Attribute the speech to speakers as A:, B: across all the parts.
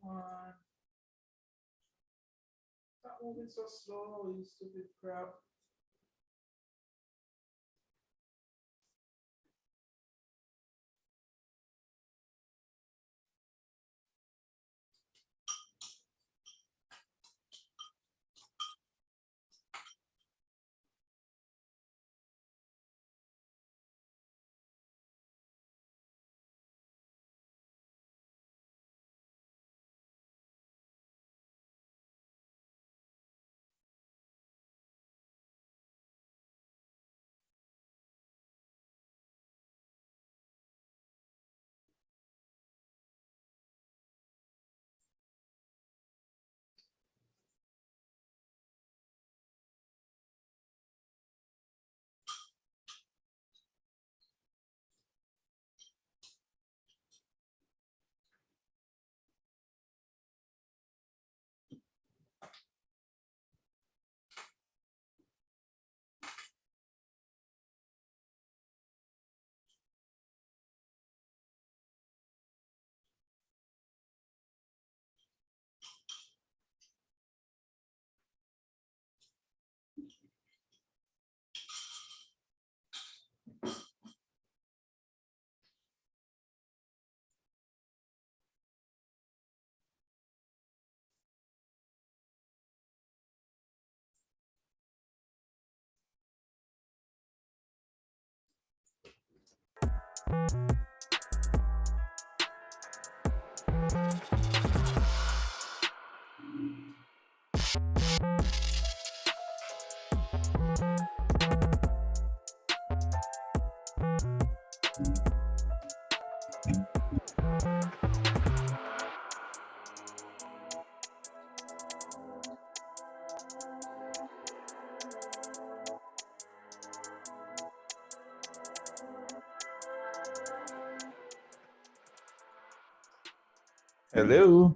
A: Come on. Stop moving so slow, you stupid crap. Hello.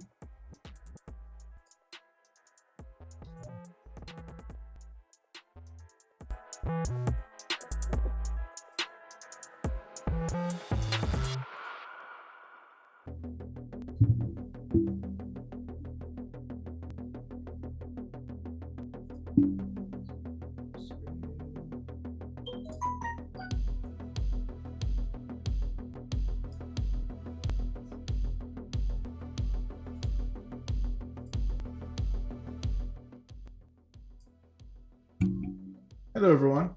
A: Hello, everyone.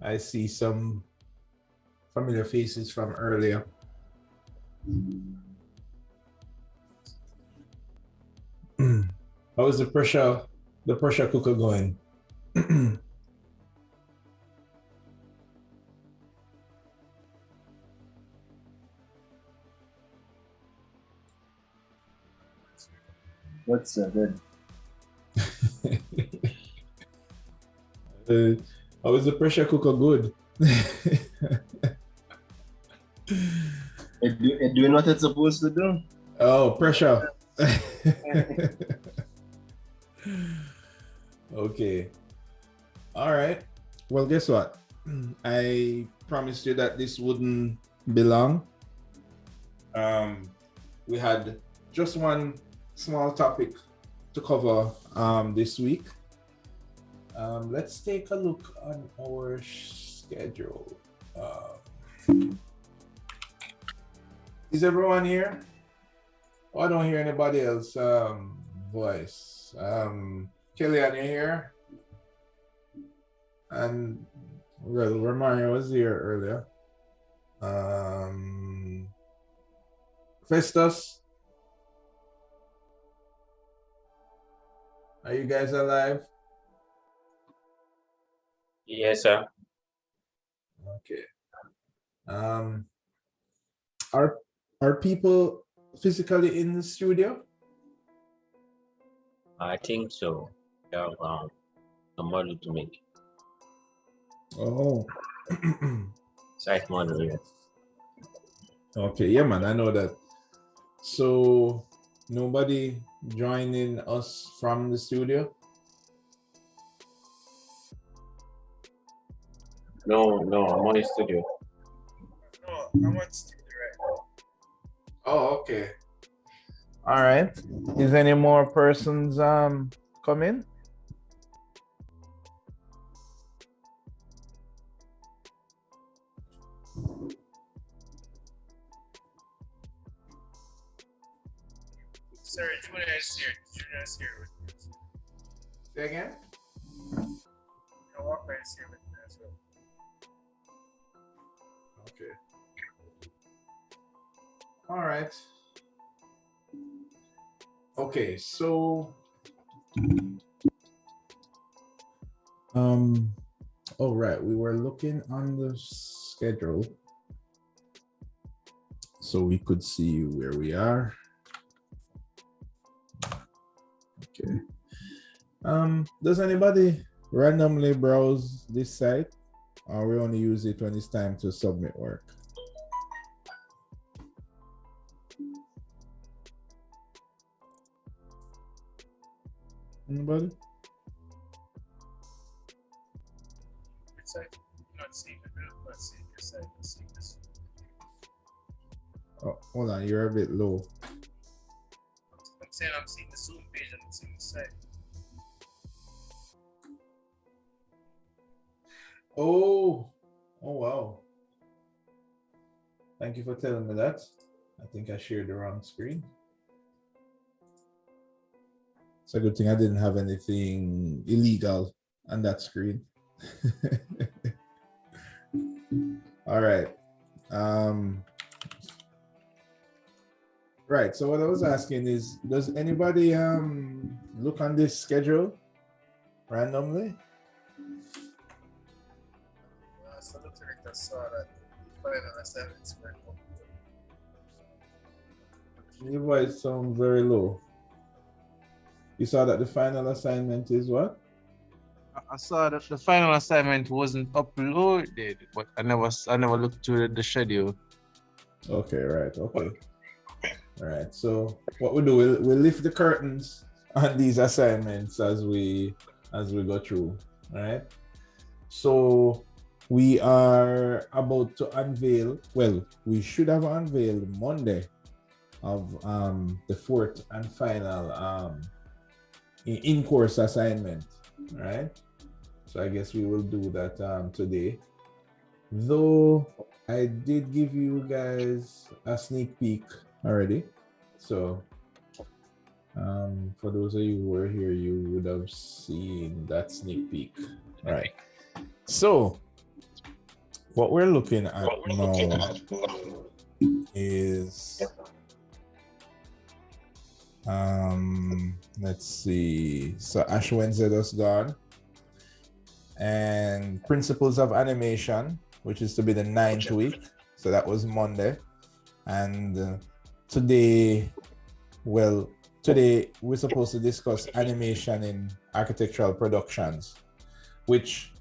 A: I see some familiar faces from earlier. How is the pressure cooker going?
B: What's good?
A: How is the pressure cooker good?
B: It doing what it's supposed to do.
A: Oh, pressure. Okay. All right. Well, guess what? I promised you that this wouldn't be long. We had just one small topic to cover this week. Let's take a look on our schedule. Is everyone here? Oh, I don't hear anybody else voice. Kelly, are you here? And well, Romario was here earlier. Festus, are you guys alive?
C: Yes, sir.
A: Okay. Our Are people physically in the studio?
C: I think so. Yeah, a model to make.
A: Oh.
C: Site model, yeah.
A: Okay, yeah, man, I know that. So nobody joining us from the studio?
C: No, I'm on the studio.
D: No, I'm on studio right now.
A: Oh, okay. All right. Is any more persons coming?
D: Sorry, Junior is here. Junior is here with me.
A: Say again?
D: Walker is here with me as well.
A: Okay. All right. Okay, so all right, we were looking on the schedule so we could see where we are. Okay. Does anybody randomly browse this site, or we only use it when it's time to submit work? Anybody?
D: It's like not seeing the bill, not seeing your side, not seeing this.
A: Oh, hold on, you're a bit low.
D: I'm saying I'm seeing the Zoom page and I'm seeing the site.
A: Oh wow. Thank you for telling me that. I think I shared the wrong screen. It's a good thing I didn't have anything illegal on that screen. All right. Right. So what I was asking is, does anybody look on this schedule randomly?
D: So the director saw that final assignments were complete.
A: Your voice sounds very low. You saw that the final assignment is what?
E: I saw that the final assignment wasn't uploaded, but I never looked through the schedule.
A: Okay, right. Okay. All right. So what we do, we'll lift the curtains on these assignments as we go through. All right. So we are about to unveil. Well, we should have unveiled Monday of the fourth and final in-course assignment. All right. So I guess we will do that today. Though I did give you guys a sneak peek already. So for those of you who were here, you would have seen that sneak peek. All right. So what we're looking at now is let's see. So Ash Wednesday just gone. And Principles of Animation, which is to be the 9th week. So that was Monday. And today we're supposed to discuss animation in architectural productions, which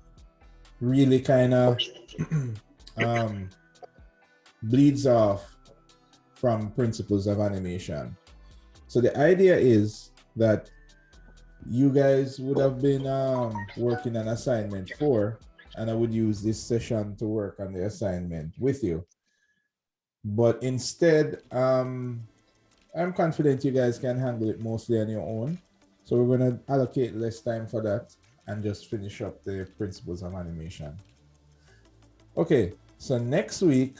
A: really kind of bleeds off from Principles of Animation. So the idea is that you guys would have been working an assignment 4, and I would use this session to work on the assignment with you. But instead, I'm confident you guys can handle it mostly on your own. So we're going to allocate less time for that and just finish up the Principles of Animation. Okay, so next week,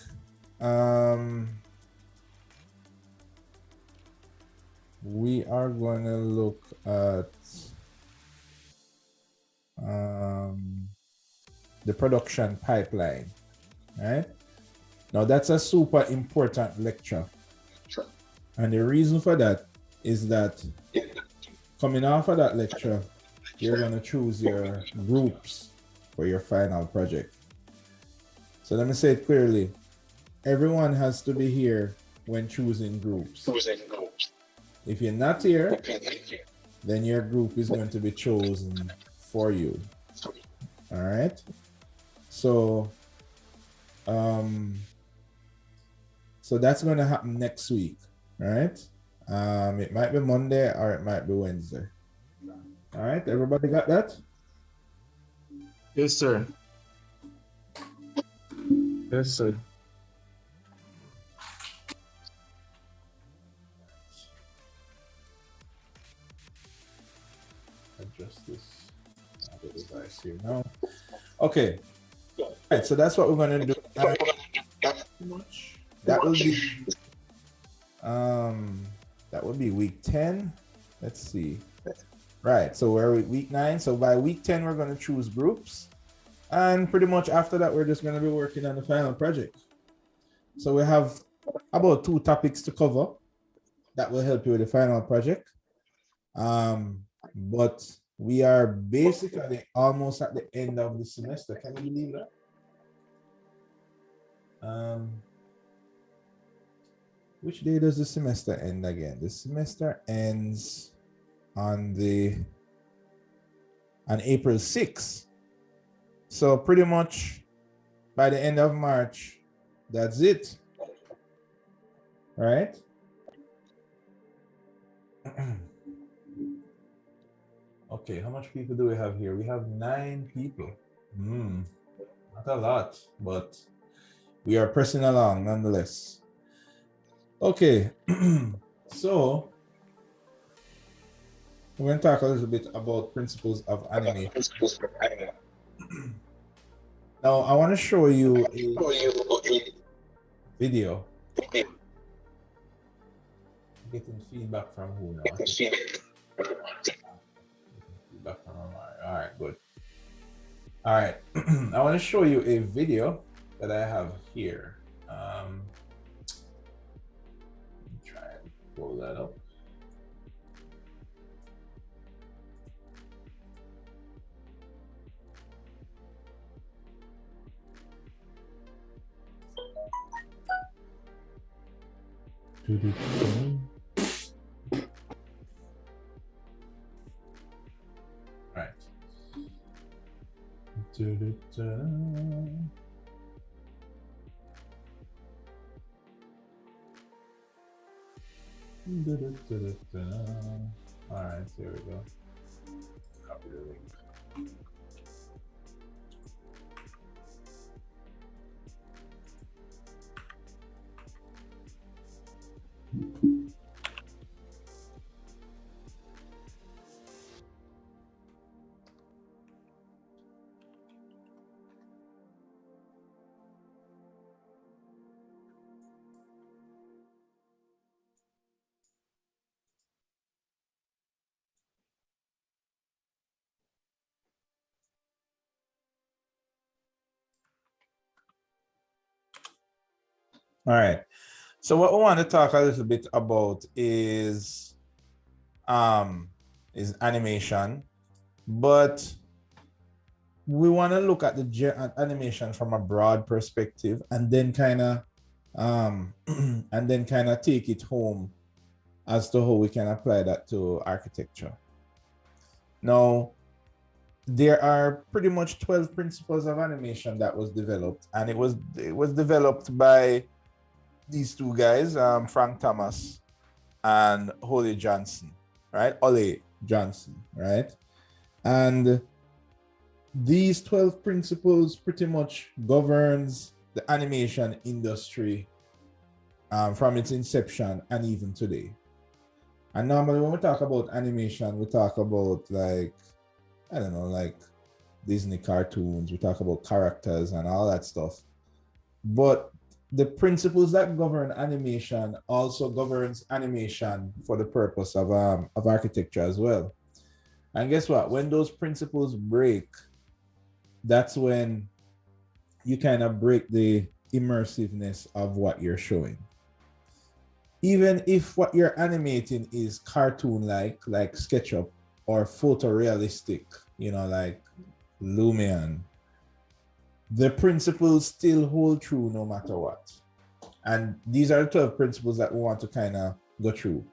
A: we are going to look at the production pipeline, right? Now that's a super important lecture.
B: Sure.
A: And the reason for that is that coming off of that lecture, you're going to choose your groups for your final project. So let me say it clearly. Everyone has to be here when choosing groups. If you're not here, then your group is going to be chosen for you. All right. So, so that's going to happen next week. All right. It might be Monday or it might be Wednesday. All right. Everybody got that?
E: Yes, sir. Yes, sir.
A: Adjust this device here now. Okay. All right. So that's what we're going to do. That will be week 10. Let's see. Right. So we're at week 9. So by week 10, we're going to choose groups. And pretty much after that, we're just going to be working on the final project. So we have about 2 topics to cover that will help you with the final project. But we are basically almost at the end of the semester. Can you believe that? Which day does the semester end again? The semester ends on April 6th. So pretty much by the end of March, that's it. All right. Okay, how much people do we have here? We have 9 people. Not a lot, but we are pressing along nonetheless. Okay, so we're going to talk a little bit about principles of animation. Now, I want to show you a video. Getting feedback from who now? Feedback from Omar. All right, good. All right, I want to show you a video that I have here. Let me try and pull that up. Right. All right, there we go. Copy the link. All right. So what we want to talk a little bit about is animation, but we want to look at the animation from a broad perspective and then kind of take it home as to how we can apply that to architecture. Now, there are pretty much 12 principles of animation that was developed, and it was developed by these 2 guys, Frank Thomas and Ole Johnson, right? Ole Johnson, right? And these 12 principles pretty much governs the animation industry from its inception and even today. And normally when we talk about animation, we talk about like, I don't know, like Disney cartoons, we talk about characters and all that stuff. But the principles that govern animation also governs animation for the purpose of architecture as well. And guess what? When those principles break, that's when you kind of break the immersiveness of what you're showing. Even if what you're animating is cartoon-like, like SketchUp, or photorealistic, you know, like Lumion, the principles still hold true no matter what. And these are the 12 principles that we want to kind of go through.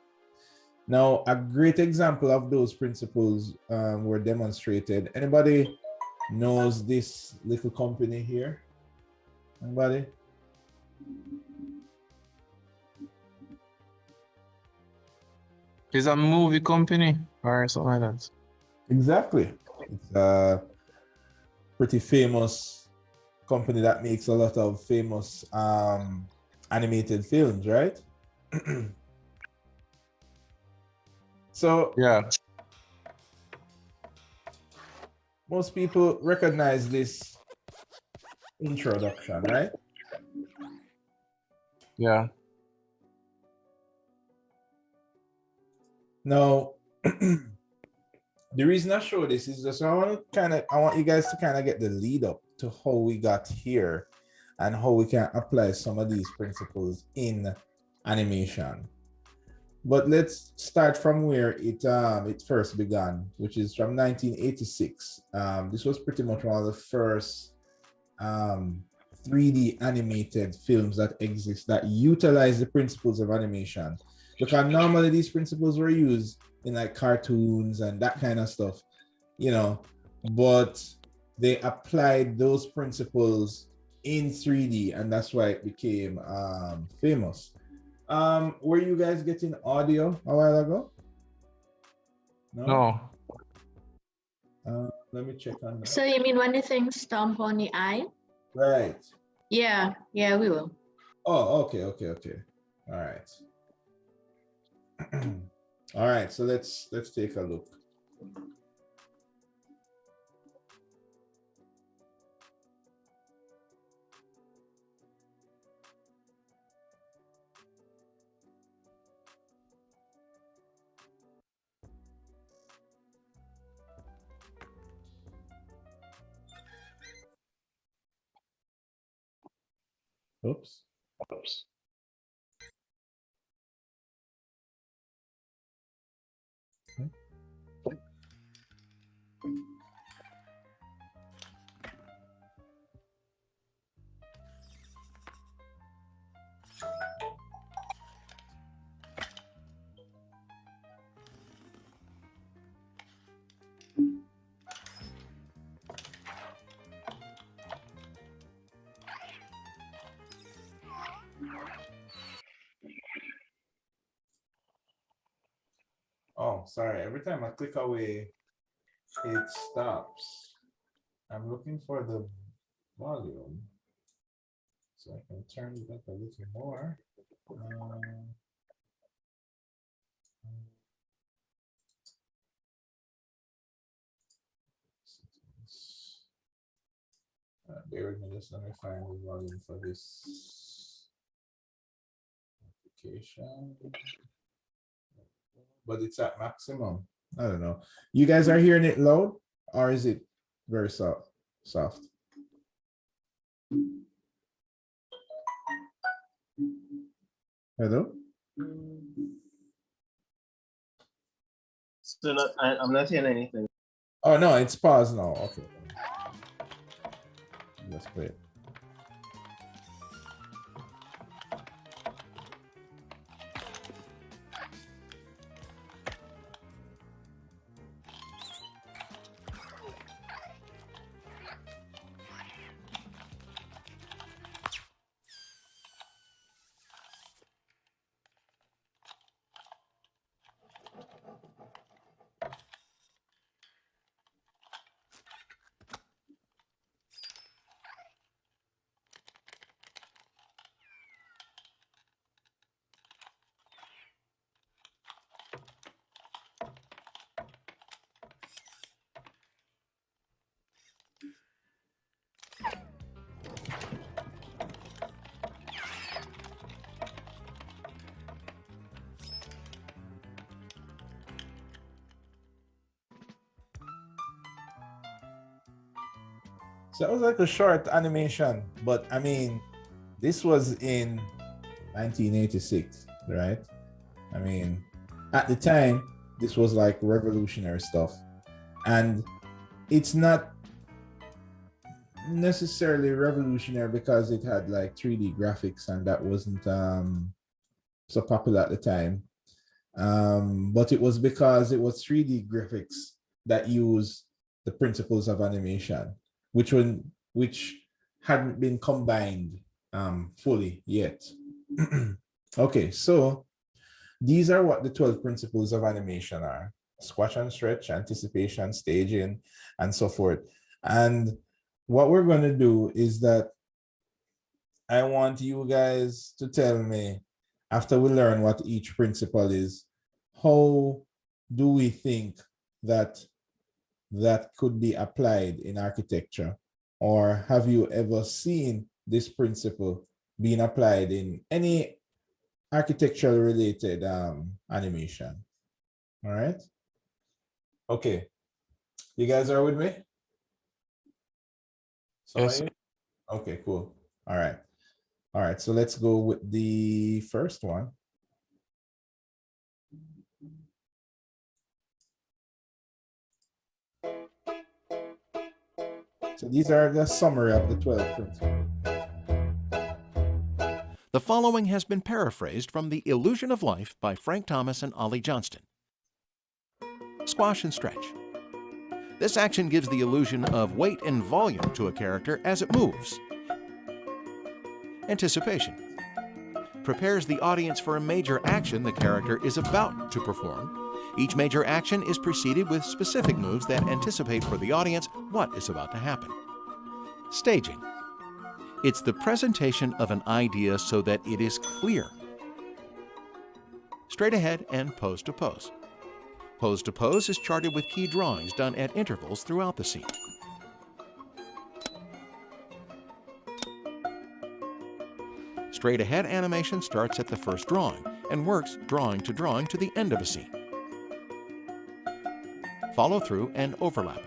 A: Now, a great example of those principles were demonstrated. Anybody knows this little company here? Anybody?
E: It's a movie company or something like that.
A: Exactly. It's a pretty famous company that makes a lot of famous animated films, right? So
E: Yeah.
A: most people recognize this introduction, right?
E: Yeah.
A: Now, the reason I show this is just I want you guys to kind of get the lead up to how we got here and how we can apply some of these principles in animation. But let's start from where it first began, which is from 1986. This was pretty much one of the first 3D animated films that exist that utilize the principles of animation. Because normally these principles were used in like cartoons and that kind of stuff, you know, but they applied those principles in 3D, and that's why it became famous. Were you guys getting audio a while ago?
E: No.
A: Let me check on that.
F: So you mean when the things stomp on the eye?
A: Right.
F: Yeah, we will.
A: Oh, okay. All right. All right, so let's take a look. Oops. Okay. Oh, sorry. Every time I click away, it stops. I'm looking for the volume so I can turn it up a little more. Bear with me, just let me find the volume for this application. But it's at maximum. I don't know. You guys are hearing it loud, or is it very soft? Hello?
B: So I'm not hearing anything.
A: Oh no, it's paused now. Okay. Let's play it. So that was like a short animation, but I mean, this was in 1986, right? I mean, at the time, this was like revolutionary stuff. And it's not necessarily revolutionary because it had like 3D graphics and that wasn't so popular at the time. But it was because it was 3D graphics that used the principles of animation, which hadn't been combined fully yet. Okay, so these are what the 12 principles of animation are: squash and stretch, anticipation, staging, and so forth. And what we're going to do is that I want you guys to tell me, after we learn what each principle is, how do we think that that could be applied in architecture? Or have you ever seen this principle being applied in any architectural related animation? All right. Okay. You guys are with me? Some
E: Yes.
A: of you? Okay, cool. All right. All right. So let's go with the first one. So these are the summary of the 12 principles.
G: The following has been paraphrased from The Illusion of Life by Frank Thomas and Ollie Johnston. Squash and stretch. This action gives the illusion of weight and volume to a character as it moves. Anticipation. Prepares the audience for a major action the character is about to perform. Each major action is preceded with specific moves that anticipate for the audience what is about to happen. Staging. It's the presentation of an idea so that it is clear. Straight ahead and pose to pose. Pose to pose is charted with key drawings done at intervals throughout the scene. Straight ahead animation starts at the first drawing and works drawing to the end of a scene. Follow through and overlapping.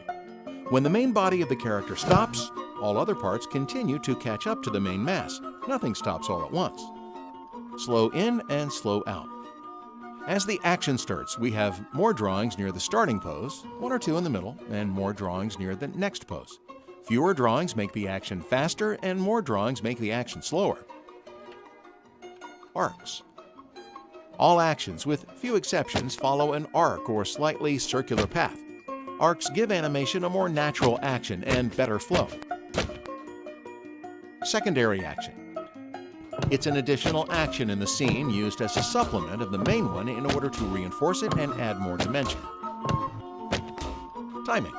G: When the main body of the character stops, all other parts continue to catch up to the main mass. Nothing stops all at once. Slow in and slow out. As the action starts, we have more drawings near the starting pose, one or two in the middle, and more drawings near the next pose. Fewer drawings make the action faster, and more drawings make the action slower. Arcs. All actions, with few exceptions, follow an arc or slightly circular path. Arcs give animation a more natural action and better flow. Secondary action. It's an additional action in the scene used as a supplement of the main one in order to reinforce it and add more dimension. Timing.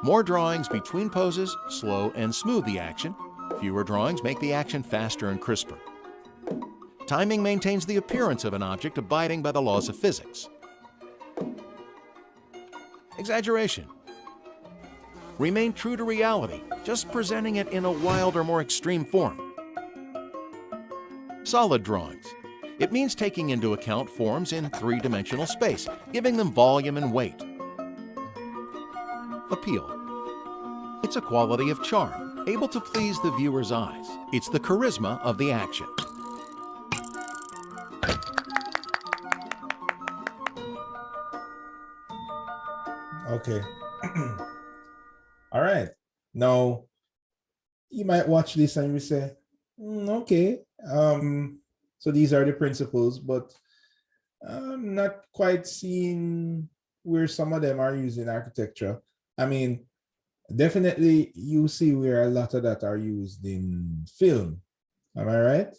G: More drawings between poses slow and smooth the action. Fewer drawings make the action faster and crisper. Timing maintains the appearance of an object abiding by the laws of physics. Exaggeration. Remain true to reality, just presenting it in a wild or more extreme form. Solid drawings. It means taking into account forms in three-dimensional space, giving them volume and weight. Appeal. It's a quality of charm, able to please the viewer's eyes. It's the charisma of the action.
A: Okay. All right. Now, you might watch this and you say, okay, so these are the principles, but I'm not quite seeing where some of them are used in architecture. I mean, definitely you see where a lot of that are used in film. Am I right?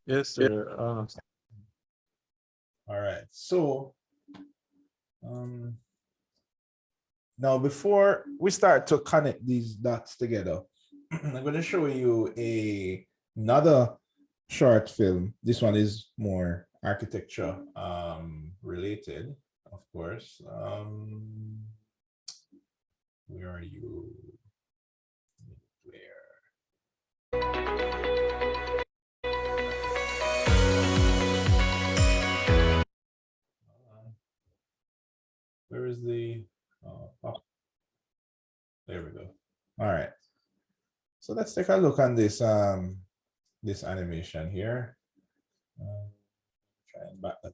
E: Yes, sir.
A: All right. So now before we start to connect these dots together, I'm going to show you another short film. This one is more architecture related, of course. Where are you? Where is the there we go. All right. So let's take a look on this this animation here. Try and back that.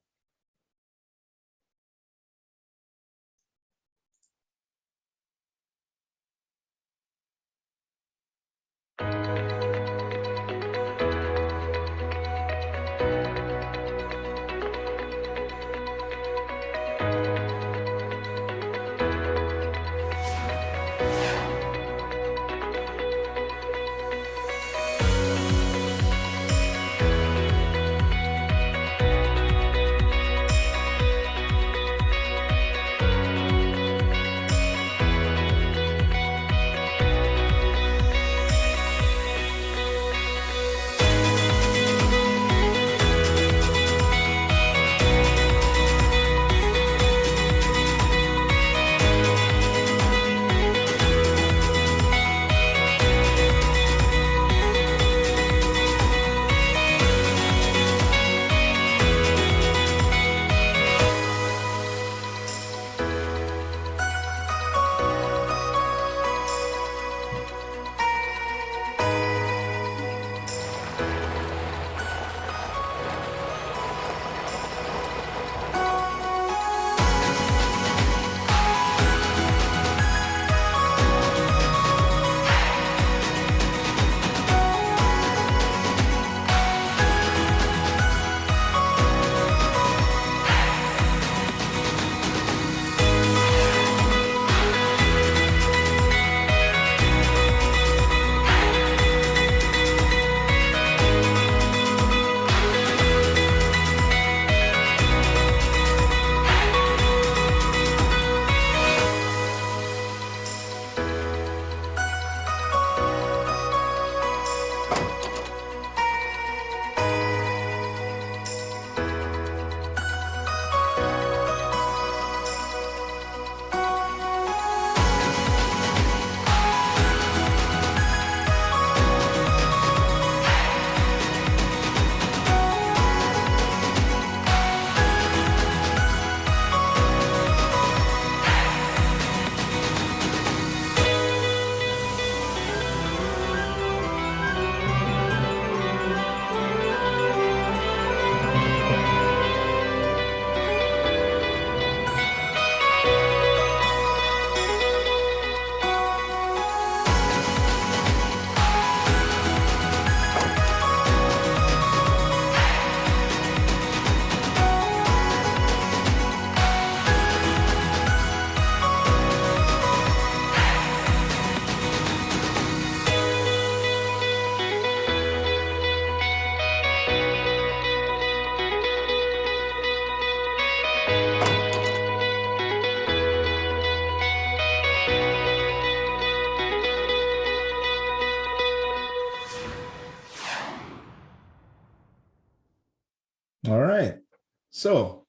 A: So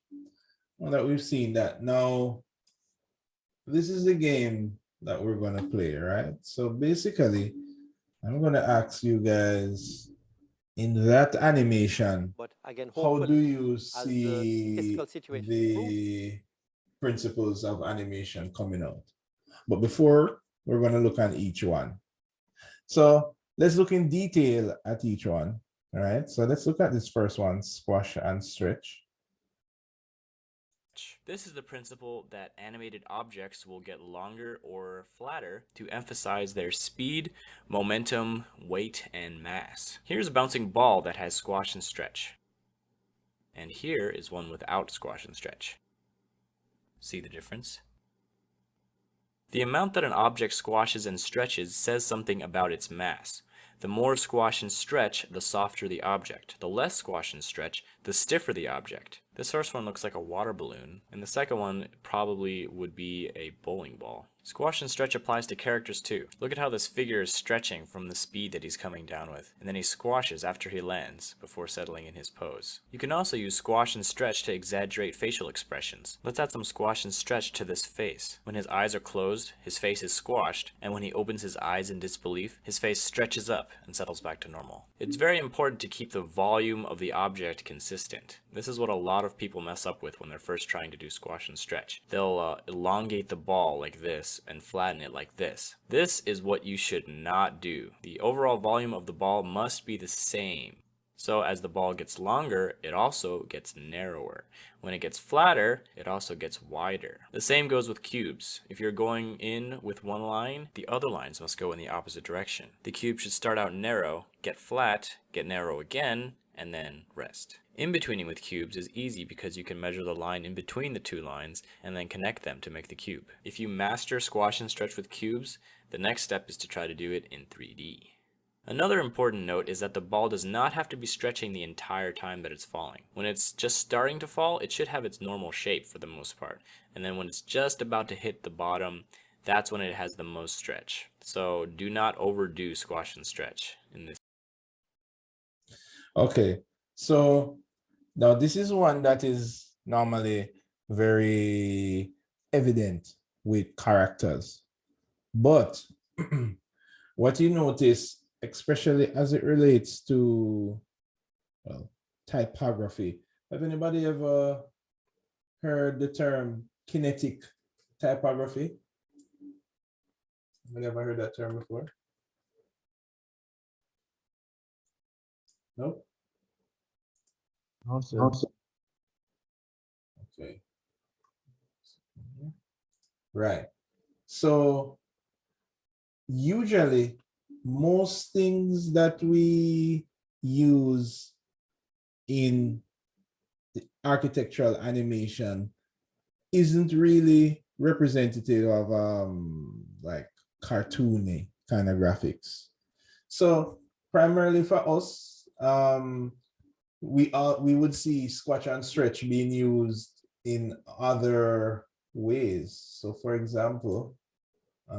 A: now that we've seen that, now this is the game that we're gonna play, right? So basically, I'm gonna ask you guys in that animation,
H: But again,
A: how do
H: hopefully,
A: you
H: as the
A: see
H: fiscal situation improves,
A: the principles of animation coming out? But before, we're gonna look at each one. So let's look in detail at each one. All right. So let's look at this first one, squash and stretch.
I: This is the principle that animated objects will get longer or flatter to emphasize their speed, momentum, weight, and mass. Here's a bouncing ball that has squash and stretch. And here is one without squash and stretch. See the difference? The amount that an object squashes and stretches says something about its mass. The more squash and stretch, the softer the object. The less squash and stretch, the stiffer the object. This first one looks like a water balloon, and the second one probably would be a bowling ball. Squash and stretch applies to characters too. Look at how this figure is stretching from the speed that he's coming down with, and then he squashes after he lands, before settling in his pose. You can also use squash and stretch to exaggerate facial expressions. Let's add some squash and stretch to this face. When his eyes are closed, his face is squashed, and when he opens his eyes in disbelief, his face stretches up and settles back to normal. It's very important to keep the volume of the object consistent. This is what a lot of people mess up with when they're first trying to do squash and stretch. They'll elongate the ball like this and flatten it like this. This is what you should not do. The overall volume of the ball must be the same. So as the ball gets longer, it also gets narrower. When it gets flatter, it also gets wider. The same goes with cubes. If you're going in with one line, the other lines must go in the opposite direction. The cube should start out narrow, get flat, get narrow again, and then rest. In-betweening with cubes is easy because you can measure the line in between the two lines and then connect them to make the cube. If you master squash and stretch with cubes, the next step is to try to do it in 3D. Another important note is that the ball does not have to be stretching the entire time that it's falling. When it's just starting to fall, it should have its normal shape for the most part. And then when it's just about to hit the bottom, that's when it has the most stretch. So do not overdo squash and stretch in this.
A: Okay, so now this is one that is normally very evident with characters. But what you notice, especially as it relates to, well, typography, have anybody ever heard the term kinetic typography? Have you ever heard that term before? No?
E: Also,
A: Okay. Right. So usually most things that we use in the architectural animation isn't really representative of like cartoony kind of graphics. So primarily for us, we would see squash and stretch being used in other ways. So for example, I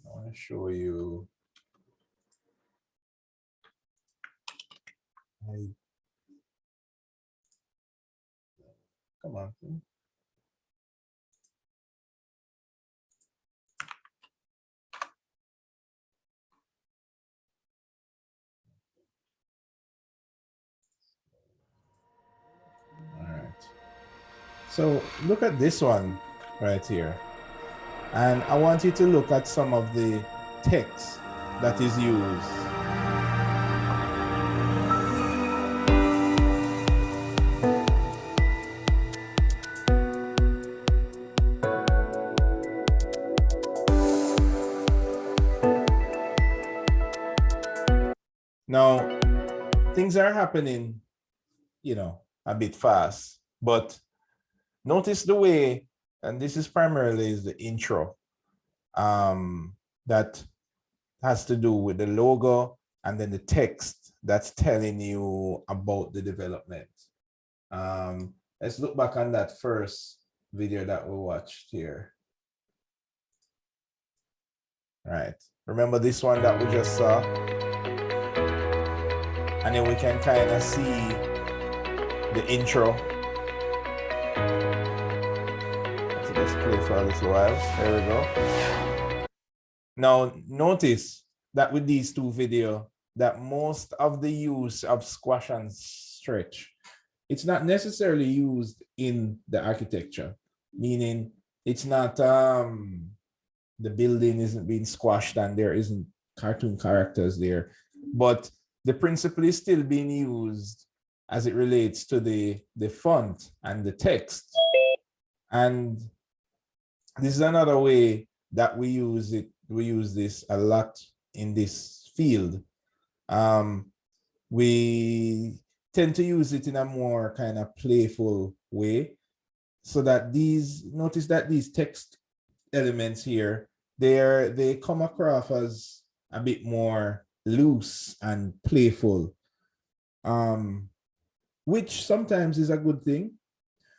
A: want to show you. Come on. All right. So look at this one right here. And I want you to look at some of the text that is used. Now, things are happening, you know, a bit fast, but notice the way, and this is primarily is the intro, that has to do with the logo and then the text that's telling you about the development. Let's look back on that first video that we watched here. Right. Remember this one that we just saw? And then we can kind of see the intro. So let's play for a little while. There we go. Now notice that with these two videos, that most of the use of squash and stretch, it's not necessarily used in the architecture, meaning it's not the building isn't being squashed and there isn't cartoon characters there, but the principle is still being used as it relates to the font and the text. And this is another way that we use it. We use this a lot in this field. We tend to use it in a more kind of playful way, so that notice that these text elements here, they come across as a bit more loose and playful, which sometimes is a good thing,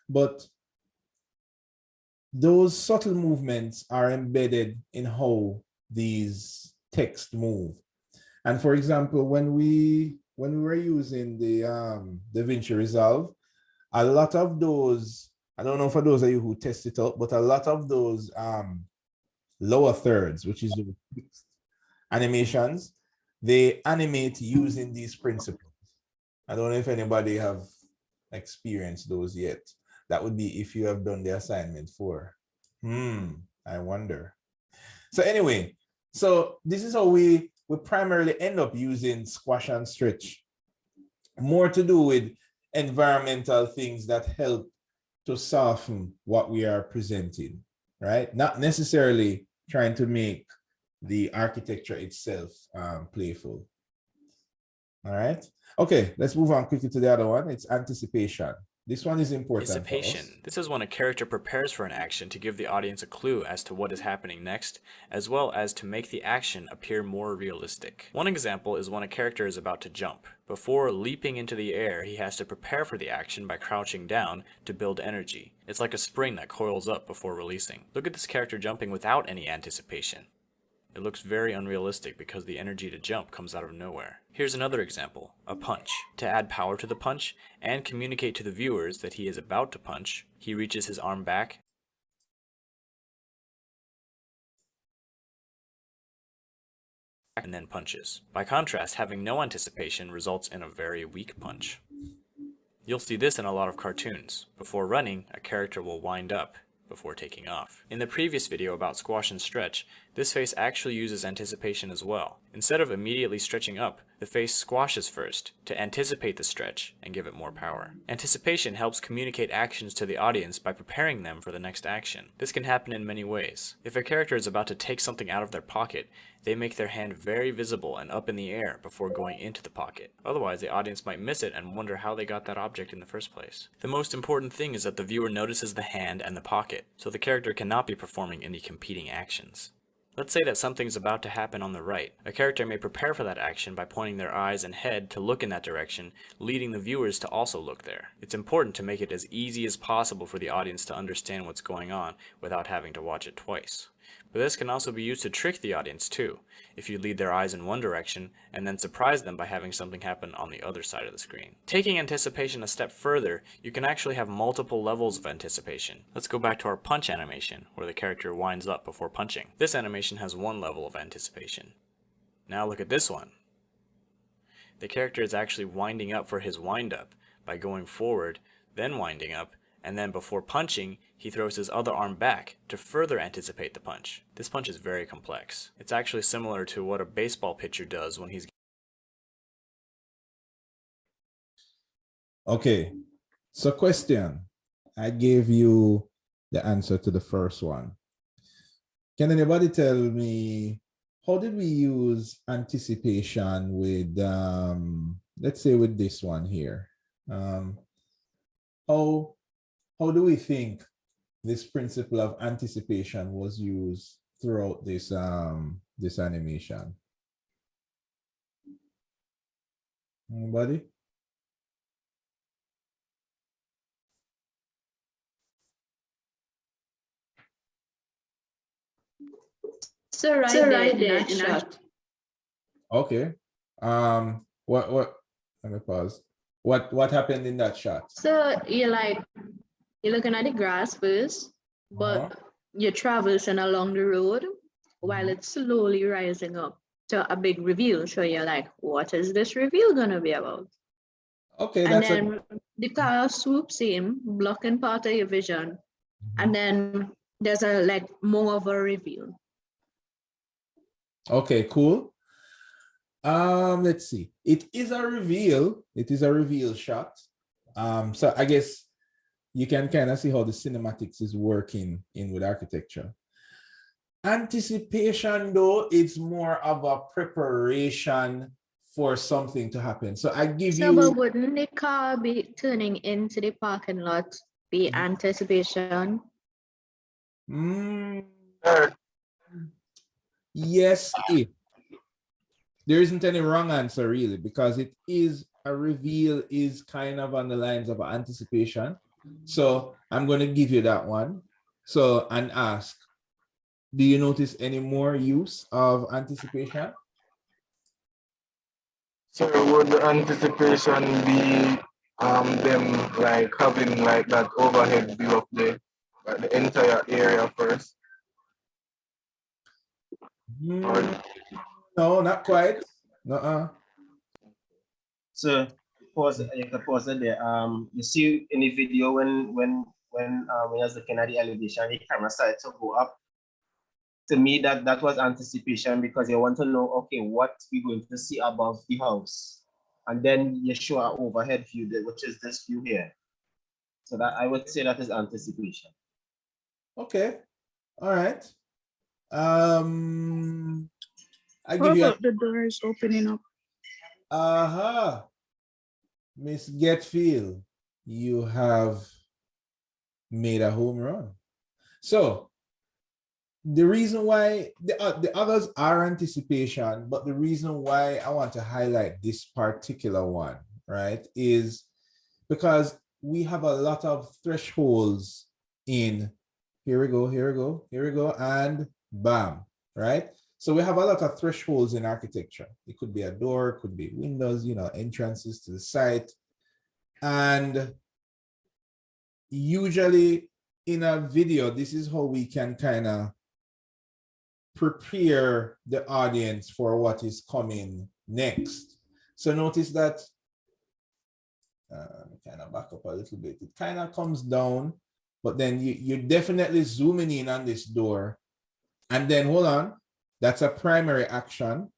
A: but those subtle movements are embedded in how these texts move. And for example, when we were using the DaVinci Resolve, a lot of those, I don't know for those of you who test it out, but a lot of those lower thirds, which is the fixed animations, they animate using these principles. I don't know if anybody have experienced those yet. That would be if you have done the assignment for. I wonder. So anyway, so this is how we primarily end up using squash and stretch. More to do with environmental things that help to soften what we are presenting, right? Not necessarily trying to make the architecture itself playful. All right. Okay, let's move on quickly to the other one. It's anticipation. This one is important.
I: Anticipation. This is when a character prepares for an action to give the audience a clue as to what is happening next, as well as to make the action appear more realistic. One example is when a character is about to jump. Before leaping into the air, he has to prepare for the action by crouching down to build energy. It's like a spring that coils up before releasing. Look at this character jumping without any anticipation. It looks very unrealistic because the energy to jump comes out of nowhere. Here's another example, a punch. To add power to the punch and communicate to the viewers that he is about to punch, he reaches his arm back and then punches. By contrast, having no anticipation results in a very weak punch. You'll see this in a lot of cartoons. Before running, a character will wind up before taking off. In the previous video about squash and stretch, this face actually uses anticipation as well. Instead of immediately stretching up, the face squashes first to anticipate the stretch and give it more power. Anticipation helps communicate actions to the audience by preparing them for the next action. This can happen in many ways. If a character is about to take something out of their pocket, they make their hand very visible and up in the air before going into the pocket. Otherwise, the audience might miss it and wonder how they got that object in the first place. The most important thing is that the viewer notices the hand and the pocket, so the character cannot be performing any competing actions. Let's say that something's about to happen on the right. A character may prepare for that action by pointing their eyes and head to look in that direction, leading the viewers to also look there. It's important to make it as easy as possible for the audience to understand what's going on without having to watch it twice. But this can also be used to trick the audience too, if you lead their eyes in one direction and then surprise them by having something happen on the other side of the screen. Taking anticipation a step further, you can actually have multiple levels of anticipation. Let's go back to our punch animation, where the character winds up before punching. This animation has one level of anticipation. Now look at this one. The character is actually winding up for his wind up by going forward, then winding up, and then before punching, he throws his other arm back to further anticipate the punch. This punch is very complex. It's actually similar to what a baseball pitcher does when he's...
A: Okay, so question. I gave you the answer to the first one. Can anybody tell me, how did we use anticipation with, let's say with this one here? How do we think this principle of anticipation was used throughout this this animation? Anybody?
F: So right there in that shot.
A: Okay. What let me pause. What happened in that shot?
F: So you're looking at the grass first, but you're traversing along the road while it's slowly rising up to a big reveal. So you're like, what is this reveal gonna be about?
A: Okay,
F: And
A: that's
F: then the car swoops in, blocking part of your vision. And then there's more of a reveal.
A: okay, cool. Let's see. It is a reveal. It is a reveal shot. So I guess you can kind of see how the cinematics is working in with architecture. Anticipation, though, it's more of a preparation for something to happen. So I give
F: So,
A: you.
F: but wouldn't the car be turning into the parking lot be anticipation?
A: Yes, if. There isn't any wrong answer really, because it is a reveal is kind of on the lines of anticipation. So I'm going to give you that one. So, and ask, do you notice any more use of anticipation?
H: So would the anticipation be them like having like that overhead view of the entire area first?
A: No, not quite. No.
B: So you can pause it there. You see in the video when I was looking at the elevation, the camera started to go up. To me, that was anticipation, because you want to know, okay, what we're going to see above the house, and then you show an overhead view, which is this view here. So that I would say that is anticipation.
A: Okay. All right. I
J: What
A: give you
J: about the doors opening up?
A: Miss Getfield, you have made a home run. So the reason why the others are anticipation, but the reason why I want to highlight this particular one, right, is because we have a lot of thresholds in here we go, and bam, right? So we have a lot of thresholds in architecture. It could be a door, it could be windows, entrances to the site. And usually in a video, this is how we can kind of prepare the audience for what is coming next. So notice that, kind of back up a little bit. It kind of comes down, but then you're definitely zooming in on this door. And then hold on, that's a primary action.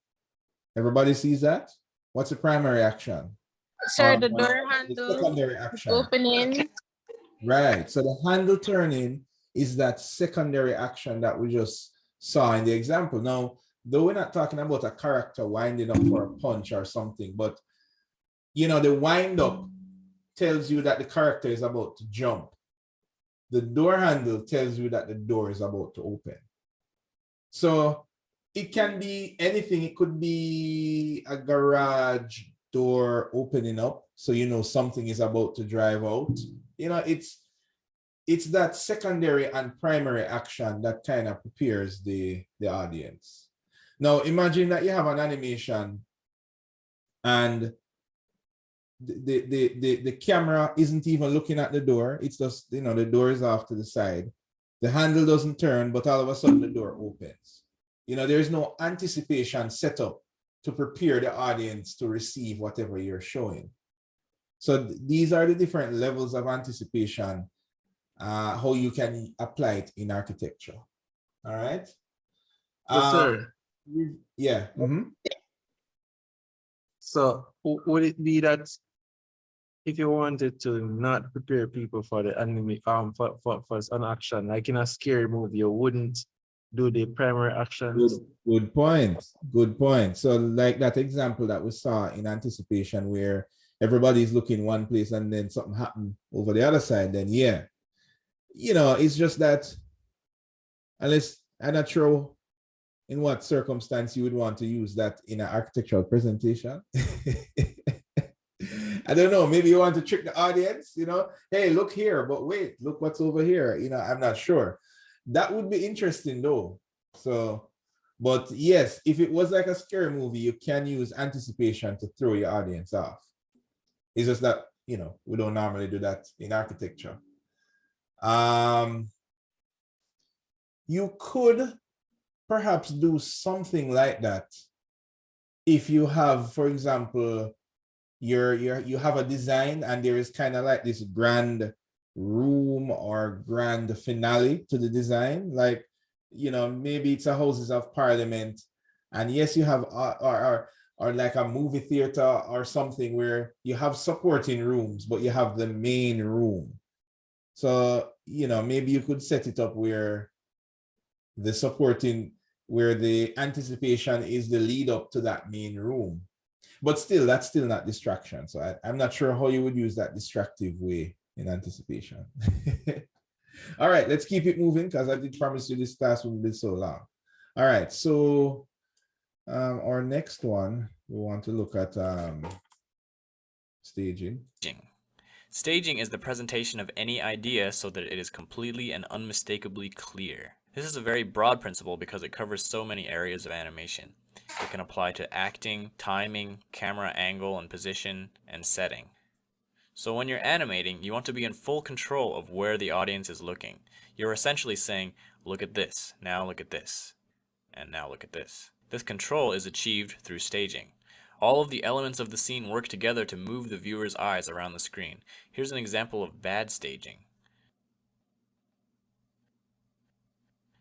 A: Everybody sees that? What's the primary action?
J: Sir, the door handle.
A: The secondary action.
J: Opening.
A: Right. So the handle turning is that secondary action that we just saw in the example. Now, though we're not talking about a character winding up for a punch or something, but the wind up tells you that the character is about to jump. The door handle tells you that the door is about to open. So it can be anything. It could be a garage door opening up, so something is about to drive out. It's that secondary and primary action that kind of prepares the audience. Now imagine that you have an animation and the camera isn't even looking at the door. It's just, the door is off to the side. The handle doesn't turn, but all of a sudden the door opens. There's no anticipation set up to prepare the audience to receive whatever you're showing. So these are the different levels of anticipation, how you can apply it in architecture. All right.
E: Yes, sir.
A: Yeah.
E: So would it be that if you wanted to not prepare people for the anime, for an action, like in a scary movie, you wouldn't do the primary actions?
A: Good point. Good point. So like that example that we saw in anticipation where everybody's looking one place and then something happened over the other side, then yeah. It's just that unless I'm not sure in what circumstance you would want to use that in an architectural presentation. I don't know, maybe you want to trick the audience, hey, look here, but wait, look what's over here. I'm not sure. That would be interesting though. So, but yes, if it was like a scary movie, you can use anticipation to throw your audience off. It's just that, you know, we don't normally do that in architecture. You could perhaps do something like that if you have, for example, you have a design and there is kind of like this grand room or grand finale to the design, like, you know, maybe it's a Houses of Parliament, and yes, you have or like a movie theater or something where you have supporting rooms, but you have the main room. So, you know, maybe you could set it up where the supporting, where the anticipation is the lead up to that main room. But still, that's still not distraction. So I'm not sure how you would use that distractive way in anticipation. All right, let's keep it moving because I did promise you this class wouldn't be so long. All right, so our next one, we want to look at staging.
I: Staging is the presentation of any idea so that it is completely and unmistakably clear. This is a very broad principle because it covers so many areas of animation. It can apply to acting, timing, camera angle and position, and setting. So when you're animating, you want to be in full control of where the audience is looking. You're essentially saying, look at this, now look at this, and now look at this. This control is achieved through staging. All of the elements of the scene work together to move the viewer's eyes around the screen. Here's an example of bad staging.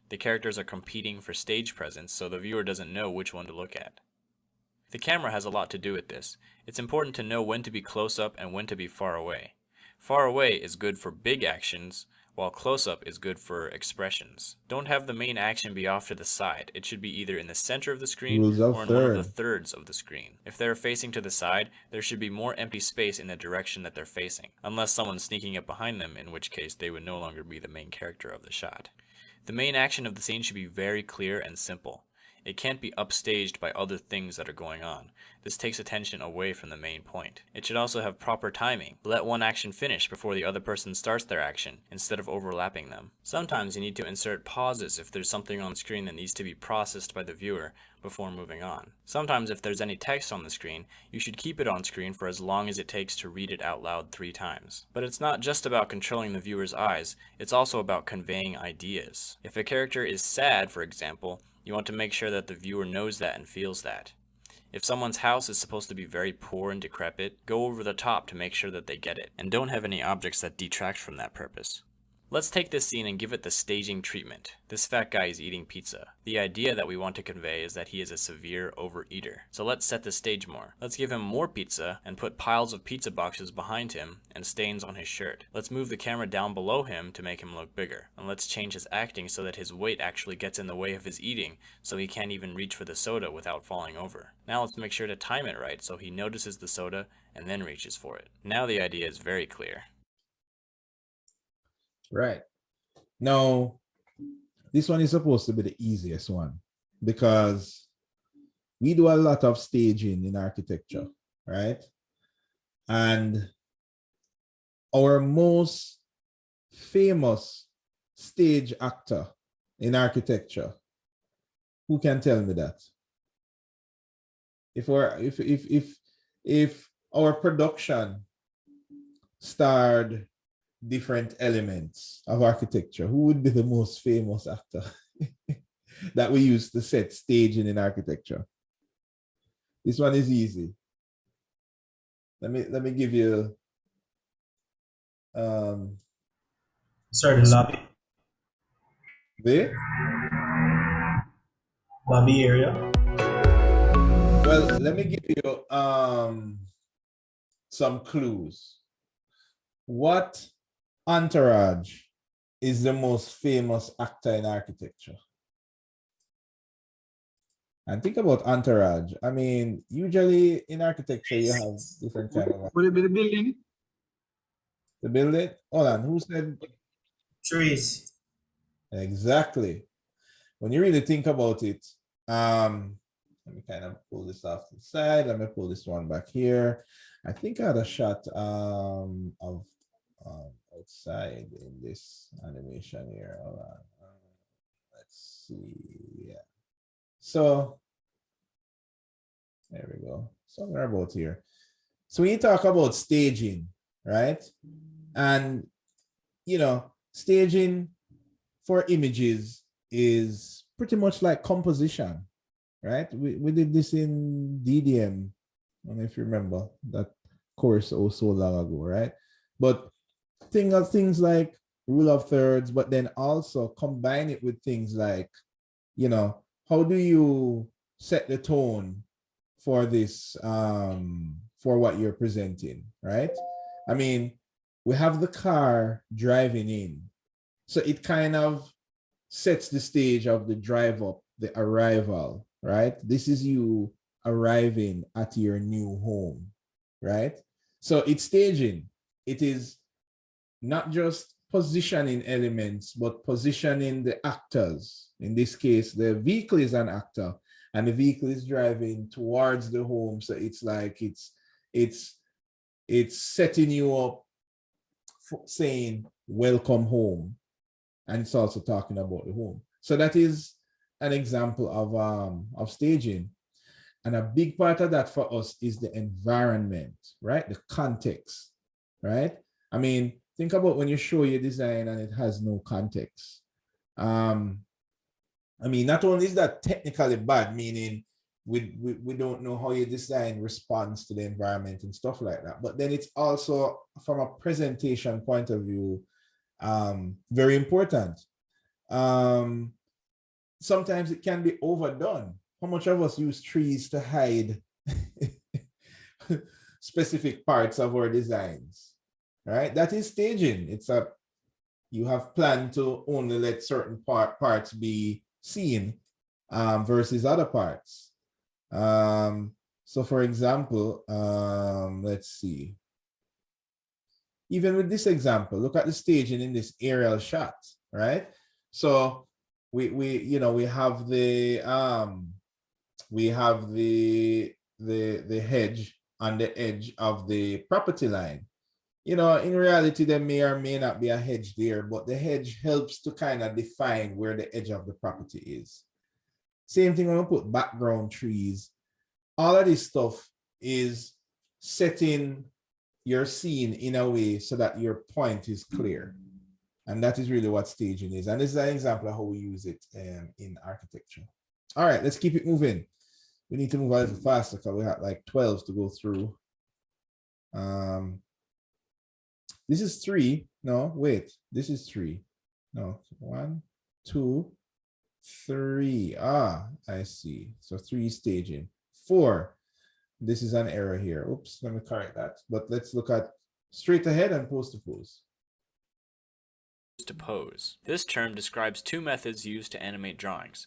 I: The characters are competing for stage presence, so the viewer doesn't know which one to look at. The camera has a lot to do with this. It's important to know when to be close up and when to be far away. Far away is good for big actions, while close up is good for expressions. Don't have the main action be off to the side. It should be either in the center of the screen or in one of the thirds of the screen. If they're facing to the side, there should be more empty space in the direction that they're facing, unless someone's sneaking up behind them, in which case they would no longer be the main character of the shot. The main action of the scene should be very clear and simple. It can't be upstaged by other things that are going on. This takes attention away from the main point. It should also have proper timing. Let one action finish before the other person starts their action, instead of overlapping them. Sometimes you need to insert pauses if there's something on screen that needs to be processed by the viewer before moving on. Sometimes if there's any text on the screen, you should keep it on screen for as long as it takes to read it out loud 3 times. But it's not just about controlling the viewer's eyes, it's also about conveying ideas. If a character is sad, for example, you want to make sure that the viewer knows that and feels that. If someone's house is supposed to be very poor and decrepit, go over the top to make sure that they get it, and don't have any objects that detract from that purpose. Let's take this scene and give it the staging treatment. This fat guy is eating pizza. The idea that we want to convey is that he is a severe overeater. So let's set the stage more. Let's give him more pizza and put piles of pizza boxes behind him and stains on his shirt. Let's move the camera down below him to make him look bigger. And let's change his acting so that his weight actually gets in the way of his eating, so he can't even reach for the soda without falling over. Now let's make sure to time it right so he notices the soda and then reaches for it. Now the idea is very clear.
A: Right. Now, this one is supposed to be the easiest one because we do a lot of staging in architecture, right? And our most famous stage actor in architecture, who can tell me that? If our production starred different elements of architecture, who would be the most famous actor that we use to set staging in architecture? This one is easy. Let me give you
K: sorry, the lobby.
A: The
K: lobby area.
A: Well, let me give you some clues. What entourage is the most famous actor in architecture? And think about entourage. I mean, usually in architecture, you have different kind of.
E: Would it be the building?
A: The building? Hold on, who said?
K: Trees.
A: Exactly. When you really think about it, let me kind of pull this off to the side. Let me pull this one back here. I think I had a shot of outside in this animation here. Hold on. Let's see. Yeah. So there we go. Somewhere about here. So when you talk about staging, right? And, you know, staging for images is pretty much like composition, right? We did this in DDM. I don't know if you remember that course oh so long ago, right? But things like rule of thirds, but then also combine it with things like, you know, how do you set the tone for this, for what you're presenting, right? I mean, we have the car driving in, so it kind of sets the stage of the drive up, the arrival, right? This is you arriving at your new home, right? So it's staging. It is not just positioning elements, but positioning the actors. In this case, the vehicle is an actor, and the vehicle is driving towards the home. So it's like it's setting you up for saying welcome home, and it's also talking about the home. So that is an example of staging. And a big part of that for us is the environment, right? The context, right? I mean, think about when you show your design and it has no context. I mean, not only is that technically bad, meaning we don't know how your design responds to the environment and stuff like that, but then it's also from a presentation point of view, very important. Sometimes it can be overdone. How much of us use trees to hide specific parts of our designs, right? That is staging. You have planned to only let certain parts be seen, versus other parts. So for example, let's see. Even with this example, look at the staging in this aerial shot, right? So we have the hedge on the edge of the property line. In reality, there may or may not be a hedge there, but the hedge helps to kind of define where the edge of the property is. Same thing when we put background trees. All of this stuff is setting your scene in a way so that your point is clear. And that is really what staging is. And this is an example of how we use it in architecture. All right, let's keep it moving. We need to move a little faster because we have like 12 to go through. This is 3. No, wait. This is 3. No, 1, 2, 3. Ah, I see. So 3 staging. 4. This is an error here. Oops, let me correct that. But let's look at straight ahead and pose to pose.
I: To pose. This term describes two methods used to animate drawings.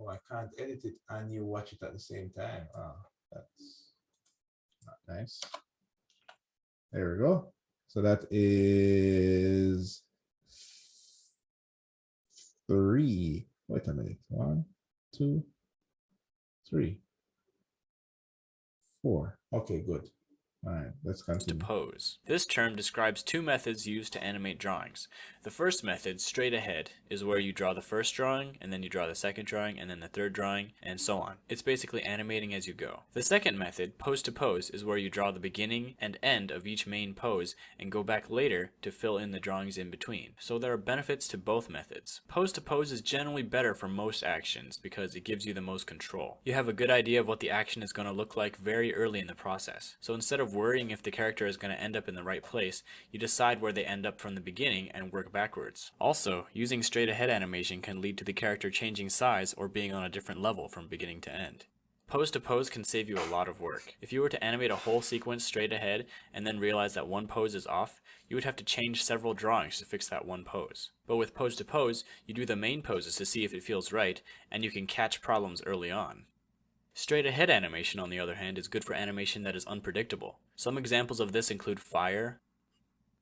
A: Oh, I can't edit it and you watch it at the same time. Oh, that's not nice. There we go. So that is 3. Wait a minute. 1, 2, 3, 4. Okay, good. All right, let's continue.
I: To pose. This term describes two methods used to animate drawings. The first method, straight ahead, is where you draw the first drawing, and then you draw the second drawing, and then the third drawing, and so on. It's basically animating as you go. The second method, pose to pose, is where you draw the beginning and end of each main pose and go back later to fill in the drawings in between. So there are benefits to both methods. Pose to pose is generally better for most actions because it gives you the most control. You have a good idea of what the action is going to look like very early in the process. So instead of worrying if the character is going to end up in the right place, you decide where they end up from the beginning and work backwards. Also, using straight ahead animation can lead to the character changing size or being on a different level from beginning to end. Pose to pose can save you a lot of work. If you were to animate a whole sequence straight ahead and then realize that one pose is off, you would have to change several drawings to fix that one pose. But with pose to pose, you do the main poses to see if it feels right, and you can catch problems early on. Straight ahead animation, on the other hand, is good for animation that is unpredictable. Some examples of this include fire,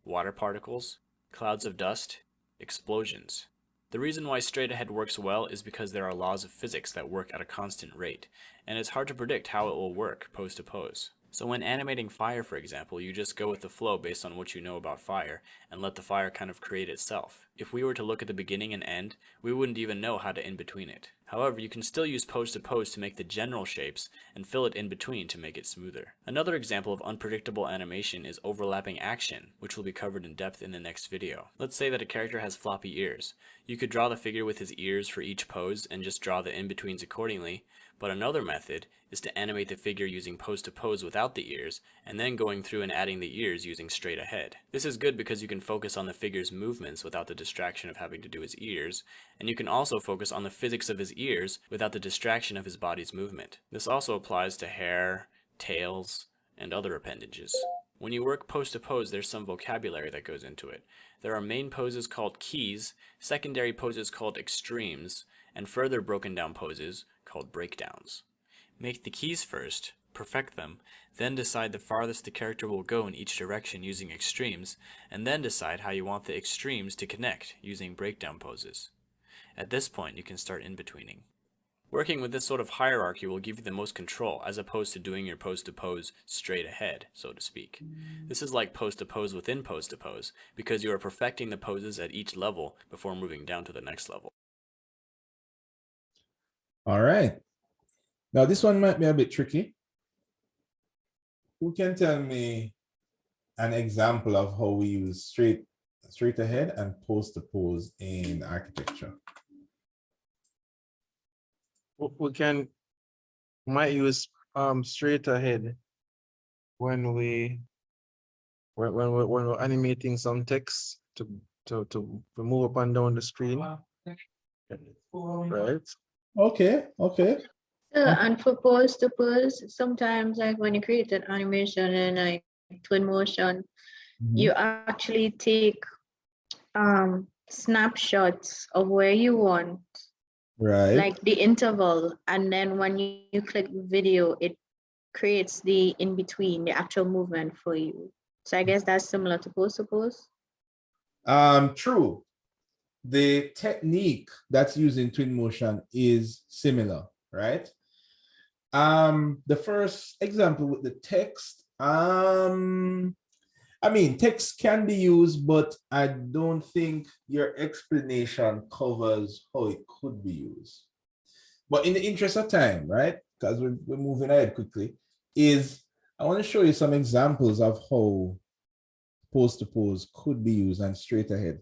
I: water particles, clouds of dust, explosions. The reason why straight ahead works well is because there are laws of physics that work at a constant rate, and it's hard to predict how it will work pose to pose. So when animating fire, for example, you just go with the flow based on what you know about fire and let the fire kind of create itself. If we were to look at the beginning and end, we wouldn't even know how to in between it. However, you can still use pose to pose to make the general shapes and fill it in between to make it smoother. Another example of unpredictable animation is overlapping action, which will be covered in depth in the next video. Let's say that a character has floppy ears. You could draw the figure with his ears for each pose and just draw the in-betweens accordingly, but another method is to animate the figure using pose to pose without the ears, and then going through and adding the ears using straight ahead. This is good because you can focus on the figure's movements without the distraction of having to do his ears, and you can also focus on the physics of his ears without the distraction of his body's movement. This also applies to hair, tails, and other appendages. When you work pose to pose, there's some vocabulary that goes into it. There are main poses called keys, secondary poses called extremes, and further broken down poses called breakdowns. Make the keys first, perfect them, then decide the farthest the character will go in each direction using extremes, and then decide how you want the extremes to connect using breakdown poses. At this point, you can start in-betweening. Working with this sort of hierarchy will give you the most control, as opposed to doing your pose to pose straight ahead, so to speak. This is like pose to pose within pose to pose, because you are perfecting the poses at each level before moving down to the next level.
A: All right. Now this one might be a bit tricky. Who can tell me an example of how we use straight ahead and pose to pose in architecture?
E: We might use straight ahead when we're animating some text to move up and down the screen. Right?
A: Okay, okay.
F: And for pose to pose, sometimes like when you create an animation in like twin motion, you actually take snapshots of where you want,
A: right,
F: like the interval, and then when you click video, it creates the in between, the actual movement for you. So I guess that's similar to pose to pose.
A: True. The technique that's used in twin motion is similar, right? The first example with the text, I mean, text can be used, but I don't think your explanation covers how it could be used. But in the interest of time, right? Because we're moving ahead quickly, I want to show you some examples of how pose to pose could be used and straight ahead.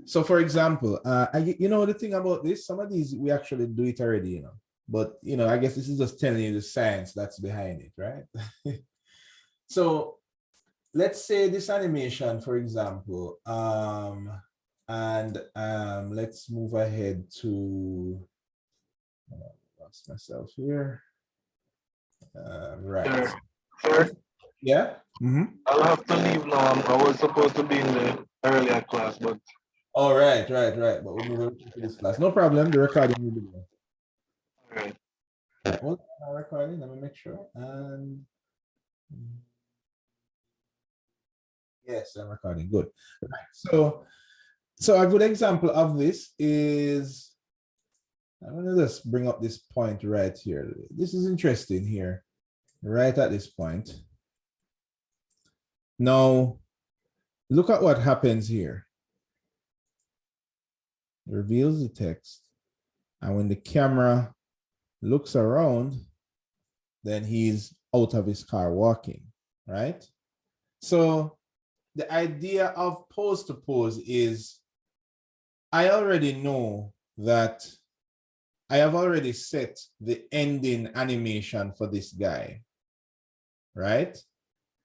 A: So for example, you know, the thing about this, some of these, we actually do it already, you know, but you know, I guess this is just telling you the science that's behind it, right? So let's say this animation, for example, let's move ahead to, lost myself here. Right.
H: Sir,
A: Yeah.
H: I'll have to leave now. I was supposed to be in the earlier class, but.
A: All right. But we'll move on to this class. No problem. The recording will be there.
H: All right.
A: Hold on, recording. Let me make sure. And yes, I'm recording. Good. Right. So a good example of this is, I'm going to just bring up this point right here. This is interesting here, right at this point. Now, look at what happens here. It reveals the text. And when the camera looks around, then he's out of his car walking, right? So the idea of pose to pose is, I already know that I have already set the ending animation for this guy, right?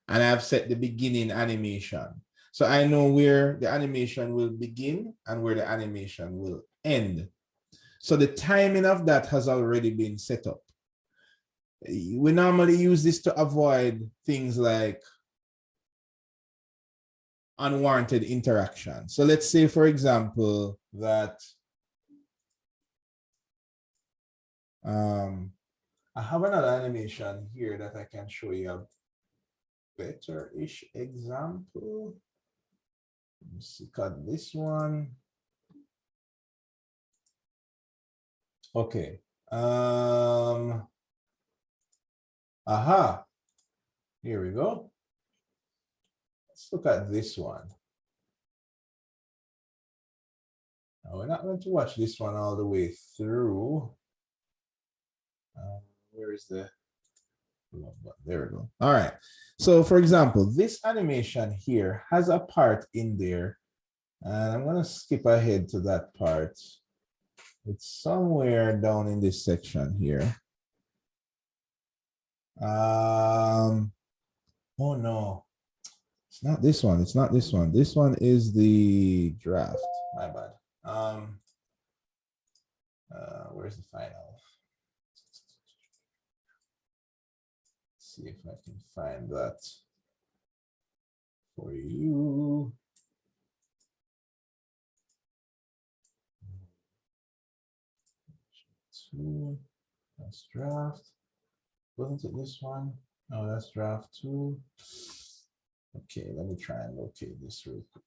A: And I've set the beginning animation. So I know where the animation will begin and where the animation will end. So the timing of that has already been set up. We normally use this to avoid things like unwarranted interaction. So let's say, for example, that I have another animation here that I can show you a better-ish example. Let's see, cut this one. Okay. Aha. Here we go. Let's look at this one. Now, we're not going to watch this one all the way through. Where is the... There we go. All right. So for example, this animation here has a part in there, and I'm going to skip ahead to that part. It's somewhere down in this section here. Oh no, it's not this one. It's not this one. This one is the draft. My bad. Where's the final? See if I can find that for you. That's draft. Wasn't it this one? No, that's draft 2. Okay, let me try and locate this real quick.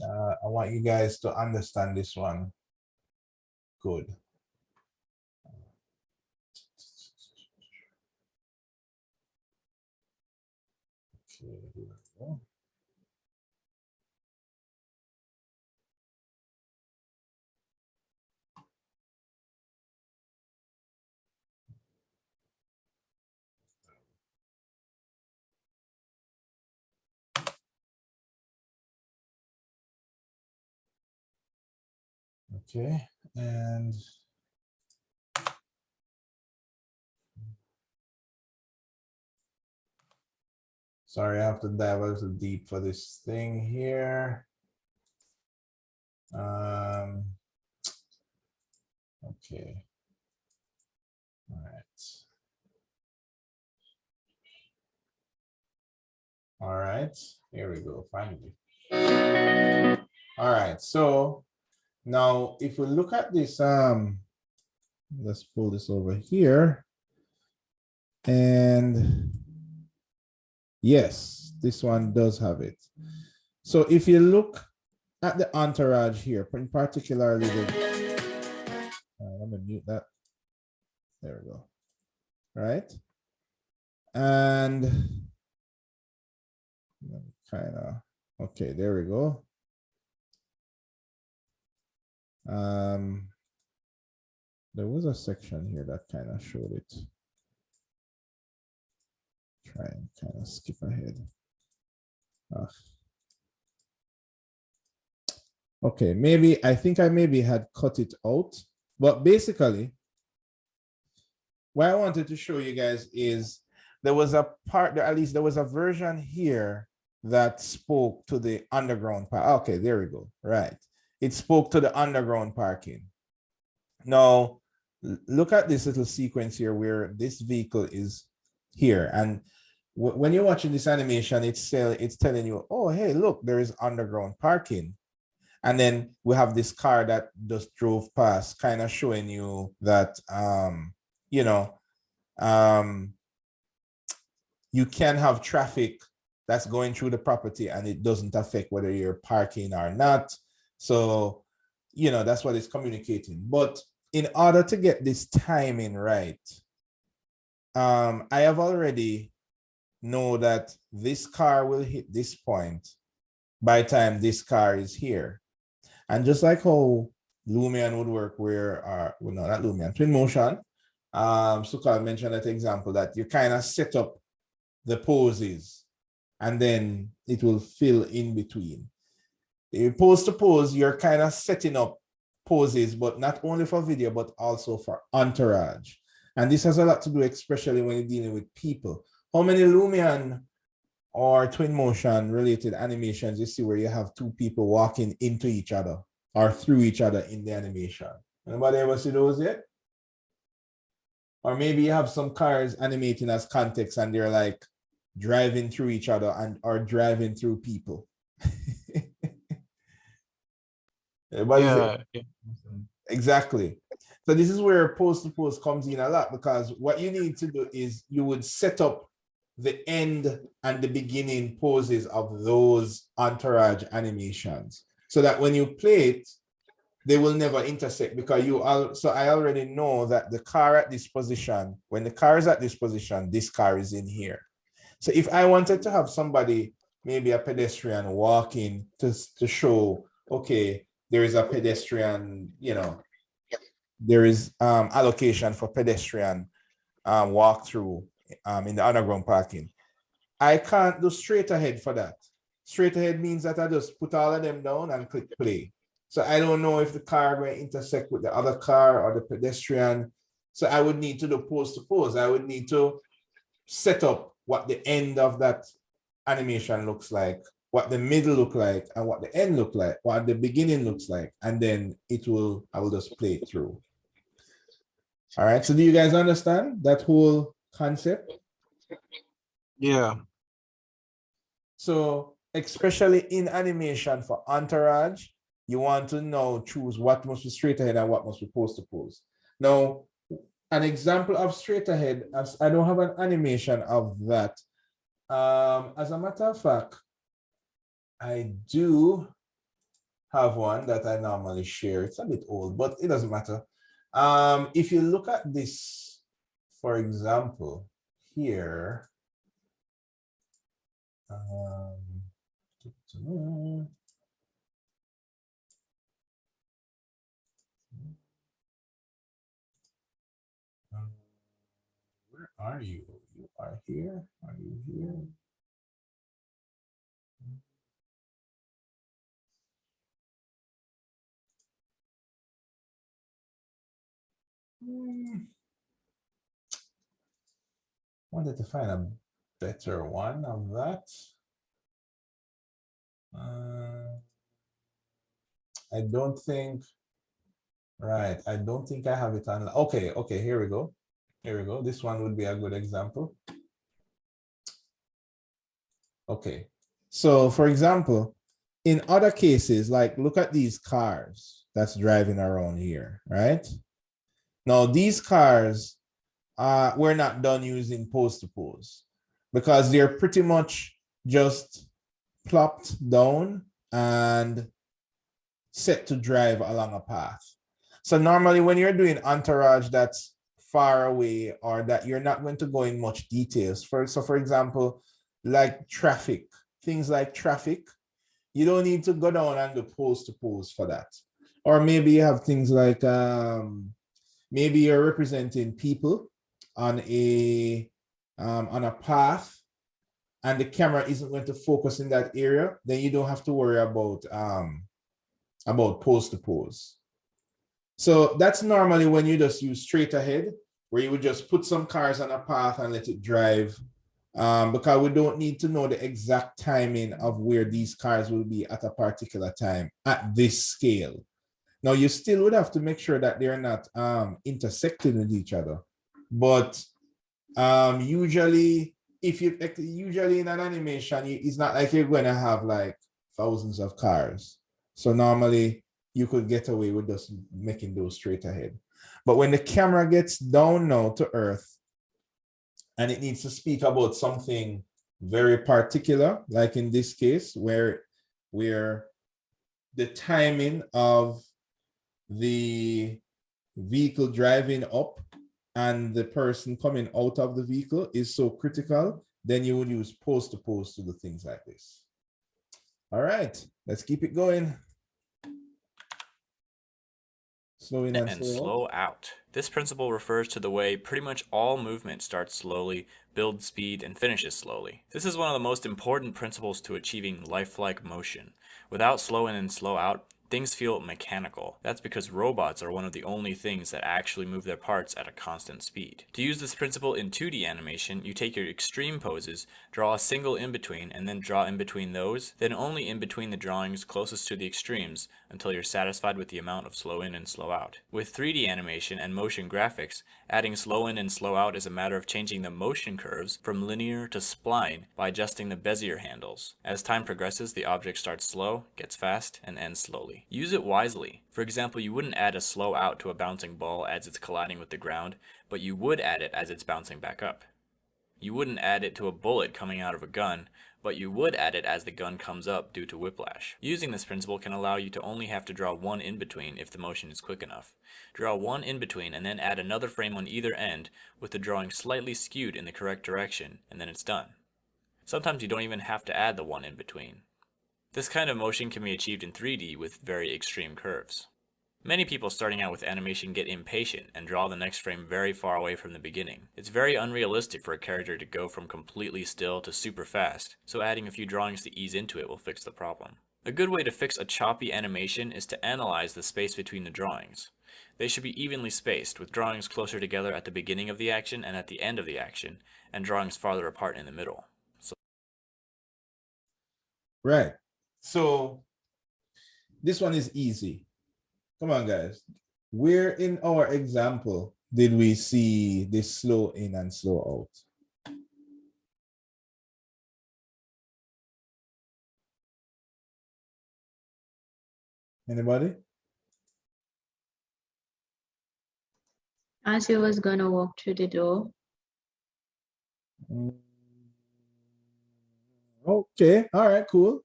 A: I want you guys to understand this one good. Okay, here we go. Okay, and sorry, I have to dive a little deep for this thing here. Okay. All right. All right, here we go, finally. All right, so now if we look at this, let's pull this over here. And yes, this one does have it. So if you look at the entourage here, particularly the, let me mute that. There we go. Right. And kind of, okay, there we go. There was a section here that kind of showed it. Try and kind of skip ahead. Okay, maybe I think I maybe had cut it out, but basically what I wanted to show you guys is there was a part, at least there was a version here that spoke to the underground part. Okay, there we go. Right. It spoke to the underground parking. Now, look at this little sequence here where this vehicle is here. And when you're watching this animation, it's telling you, oh, hey, look, there is underground parking. And then we have this car that just drove past, kind of showing you that, you know, you can have traffic that's going through the property and it doesn't affect whether you're parking or not. So, you know, that's what it's communicating. But in order to get this timing right, I have already know that this car will hit this point by the time this car is here. And just like how Lumion would work where, well, no, not Lumion, Twinmotion, Sukal mentioned that example that you kind of set up the poses and then it will fill in between. Pose to pose, you're kind of setting up poses, but not only for video, but also for entourage. And this has a lot to do, especially when you're dealing with people. How many Lumion or Twinmotion related animations you see where you have two people walking into each other or through each other in the animation? Anybody ever see those yet? Or maybe you have some cars animating as context and they're like driving through each other and or driving through people.
E: Yeah.
A: Exactly. So this is where post to post comes in a lot, because what you need to do is you would set up the end and the beginning poses of those entourage animations so that when you play it, they will never intersect because so I already know that the car at this position, when the car is at this position, this car is in here. So if I wanted to have somebody, maybe a pedestrian walking to show, okay, there is a pedestrian, there is allocation for pedestrian walk through in the underground parking. I can't do straight ahead for that. Straight ahead means that I just put all of them down and click play. So I don't know if the car will intersect with the other car or the pedestrian. So I would need to do pose to pose. I would need to set up what the end of that animation looks like, what the middle look like, and what the end look like, what the beginning looks like, and then I will just play it through. All right, so do you guys understand that whole concept?
E: Yeah.
A: So especially in animation for entourage, you want to now choose what must be straight ahead and what must be pose to pose. Now, an example of straight ahead, as I don't have an animation of that. As a matter of fact, I do have one that I normally share. It's a bit old, but it doesn't matter. If you look at this, for example, here, where are you? You are here? Are you here? Wanted to find a better one of that. I don't think, right. I don't think I have it on. Okay, here we go. Here we go. This one would be a good example. Okay, so for example, in other cases, like look at these cars that's driving around here, right? Now these cars, we're not done using pose to pose because they're pretty much just plopped down and set to drive along a path. So normally when you're doing entourage that's far away or that you're not going to go in much details. So for example, like traffic, things like traffic, you don't need to go down and do pose to pose for that. Or maybe you have things like, maybe you're representing people on a path and the camera isn't going to focus in that area, then you don't have to worry about pose to pose. So that's normally when you just use straight ahead, where you would just put some cars on a path and let it drive, because we don't need to know the exact timing of where these cars will be at a particular time at this scale. Now, you still would have to make sure that they're not intersecting with each other. But usually in an animation, it's not like you're going to have like thousands of cars. So normally you could get away with just making those straight ahead. But when the camera gets down now to earth and it needs to speak about something very particular, like in this case, where the timing of the vehicle driving up and the person coming out of the vehicle is so critical, then you would use pose to pose to do things like this. All right, let's keep it going. Slow in and
I: slow out. This principle refers to the way pretty much all movement starts slowly, builds speed, and finishes slowly. This is one of the most important principles to achieving lifelike motion. Without slow in and slow out, things feel mechanical. That's because robots are one of the only things that actually move their parts at a constant speed. To use this principle in 2D animation, you take your extreme poses, draw a single in-between, and then draw in between those, then only in between the drawings closest to the extremes until you're satisfied with the amount of slow in and slow out. With 3D animation and motion graphics, adding slow in and slow out is a matter of changing the motion curves from linear to spline by adjusting the Bezier handles. As time progresses, the object starts slow, gets fast, and ends slowly. Use it wisely. For example, you wouldn't add a slow out to a bouncing ball as it's colliding with the ground, but you would add it as it's bouncing back up. You wouldn't add it to a bullet coming out of a gun, but you would add it as the gun comes up due to whiplash. Using this principle can allow you to only have to draw one in-between if the motion is quick enough. Draw one in-between and then add another frame on either end with the drawing slightly skewed in the correct direction, and then it's done. Sometimes you don't even have to add the one in-between. This kind of motion can be achieved in 3D with very extreme curves. Many people starting out with animation get impatient and draw the next frame very far away from the beginning. It's very unrealistic for a character to go from completely still to super fast, so adding a few drawings to ease into it will fix the problem. A good way to fix a choppy animation is to analyze the space between the drawings. They should be evenly spaced, with drawings closer together at the beginning of the action and at the end of the action, and drawings farther apart in the middle.
A: Right. So this one is easy. Come on, guys. Where in our example did we see this slow in and slow out? Anybody?
F: As he was gonna walk through the door.
A: Okay. All right, cool.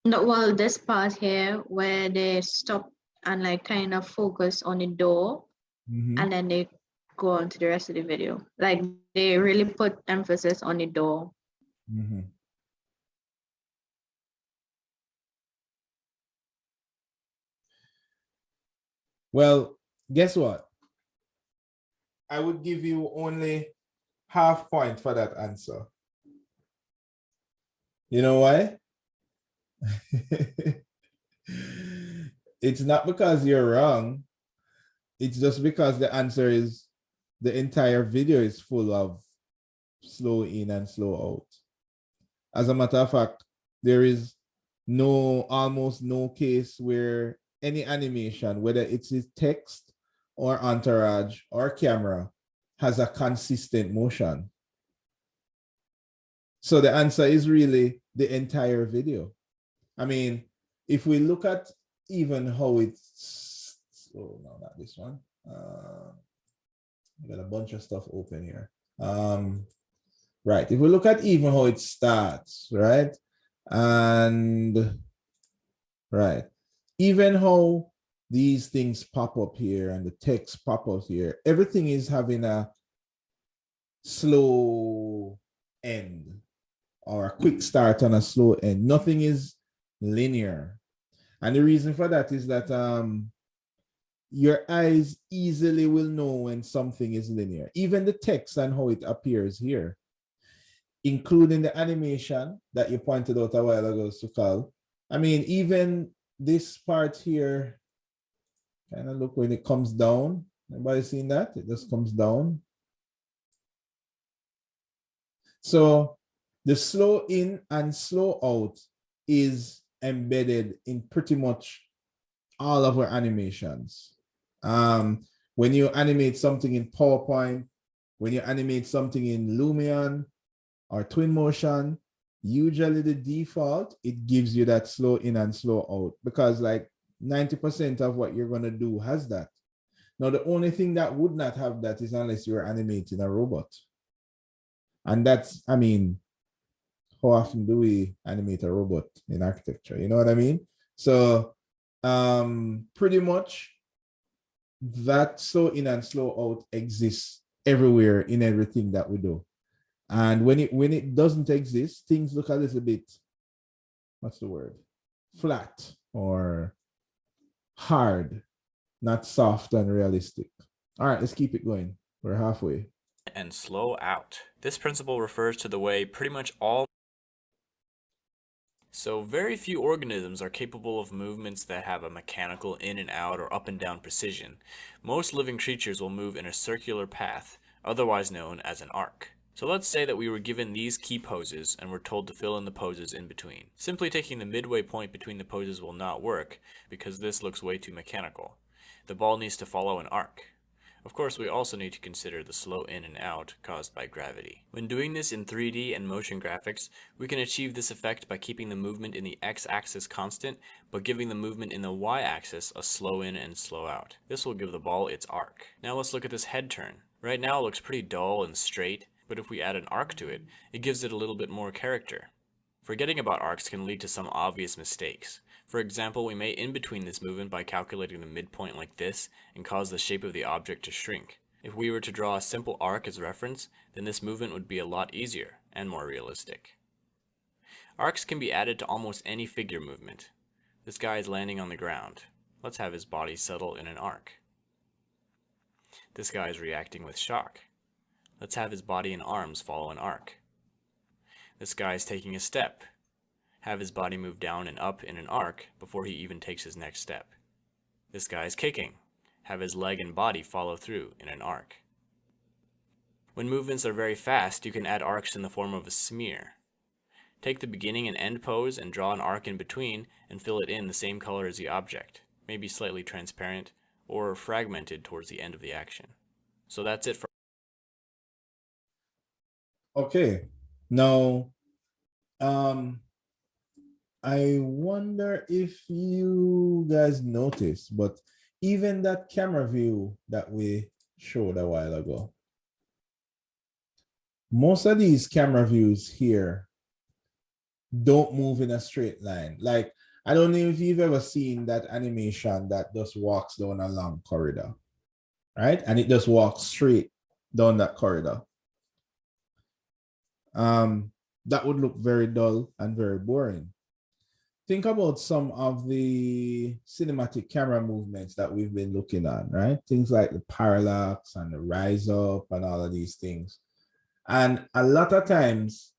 F: No, well, this part here where they stop and like kind of focus on the door, and then they go on to the rest of the video. Like they really put emphasis on the door.
A: Well, guess what? I would give you only half point for that answer. You know why? It's not because you're wrong. It's just because the answer is the entire video is full of slow in and slow out. As a matter of fact, there is almost no case where any animation, whether it's text or entourage or camera, has a consistent motion. So the answer is really the entire video. I mean, if we look at even how it's, oh no, not this one. I got a bunch of stuff open here. Right, if we look at even how it starts, right? And right, even how these things pop up here and the text pop up here, everything is having a slow end or a quick start and a slow end. Nothing is linear. And the reason for that is that your eyes easily will know when something is linear. Even the text and how it appears here, including the animation that you pointed out a while ago, Sukal. I mean, even this part here, kind of look when it comes down. Anybody seen that? It just comes down. So the slow in and slow out is embedded in pretty much all of our animations. When you animate something in PowerPoint, when you animate something in Lumion or Twinmotion, usually the default, it gives you that slow in and slow out because like 90% of what you're going to do has that. Now, the only thing that would not have that is unless you're animating a robot. And that's, I mean, how often do we animate a robot in architecture? You know what I mean? So pretty much that slow in and slow out exists everywhere in everything that we do. And when it doesn't exist, things look a little bit, what's the word? Flat or hard, not soft and realistic. All right, let's keep it going. We're halfway.
I: And slow out. This principle refers to the way pretty much all. So very few organisms are capable of movements that have a mechanical in and out or up and down precision. Most living creatures will move in a circular path, otherwise known as an arc. So let's say that we were given these key poses and were told to fill in the poses in between. Simply taking the midway point between the poses will not work because this looks way too mechanical. The ball needs to follow an arc. Of course, we also need to consider the slow in and out caused by gravity. When doing this in 3D and motion graphics, we can achieve this effect by keeping the movement in the x-axis constant, but giving the movement in the y-axis a slow in and slow out. This will give the ball its arc. Now let's look at this head turn. Right now it looks pretty dull and straight, but if we add an arc to it, it gives it a little bit more character. Forgetting about arcs can lead to some obvious mistakes. For example, we may in between this movement by calculating the midpoint like this and cause the shape of the object to shrink. If we were to draw a simple arc as reference, then this movement would be a lot easier and more realistic. Arcs can be added to almost any figure movement. This guy is landing on the ground. Let's have his body settle in an arc. This guy is reacting with shock. Let's have his body and arms follow an arc. This guy is taking a step. Have his body move down and up in an arc before he even takes his next step. This guy is kicking. Have his leg and body follow through in an arc. When movements are very fast, you can add arcs in the form of a smear. Take the beginning and end pose and draw an arc in between and fill it in the same color as the object, maybe slightly transparent or fragmented towards the end of the action. So that's it for.
A: Okay, now, I wonder if you guys noticed, but even that camera view that we showed a while ago, most of these camera views here don't move in a straight line. Like, I don't know if you've ever seen that animation that just walks down a long corridor, right? And it just walks straight down that corridor. That would look very dull and very boring. Think about some of the cinematic camera movements that we've been looking at, right? Things like the parallax and the rise up and all of these things. And a lot of times,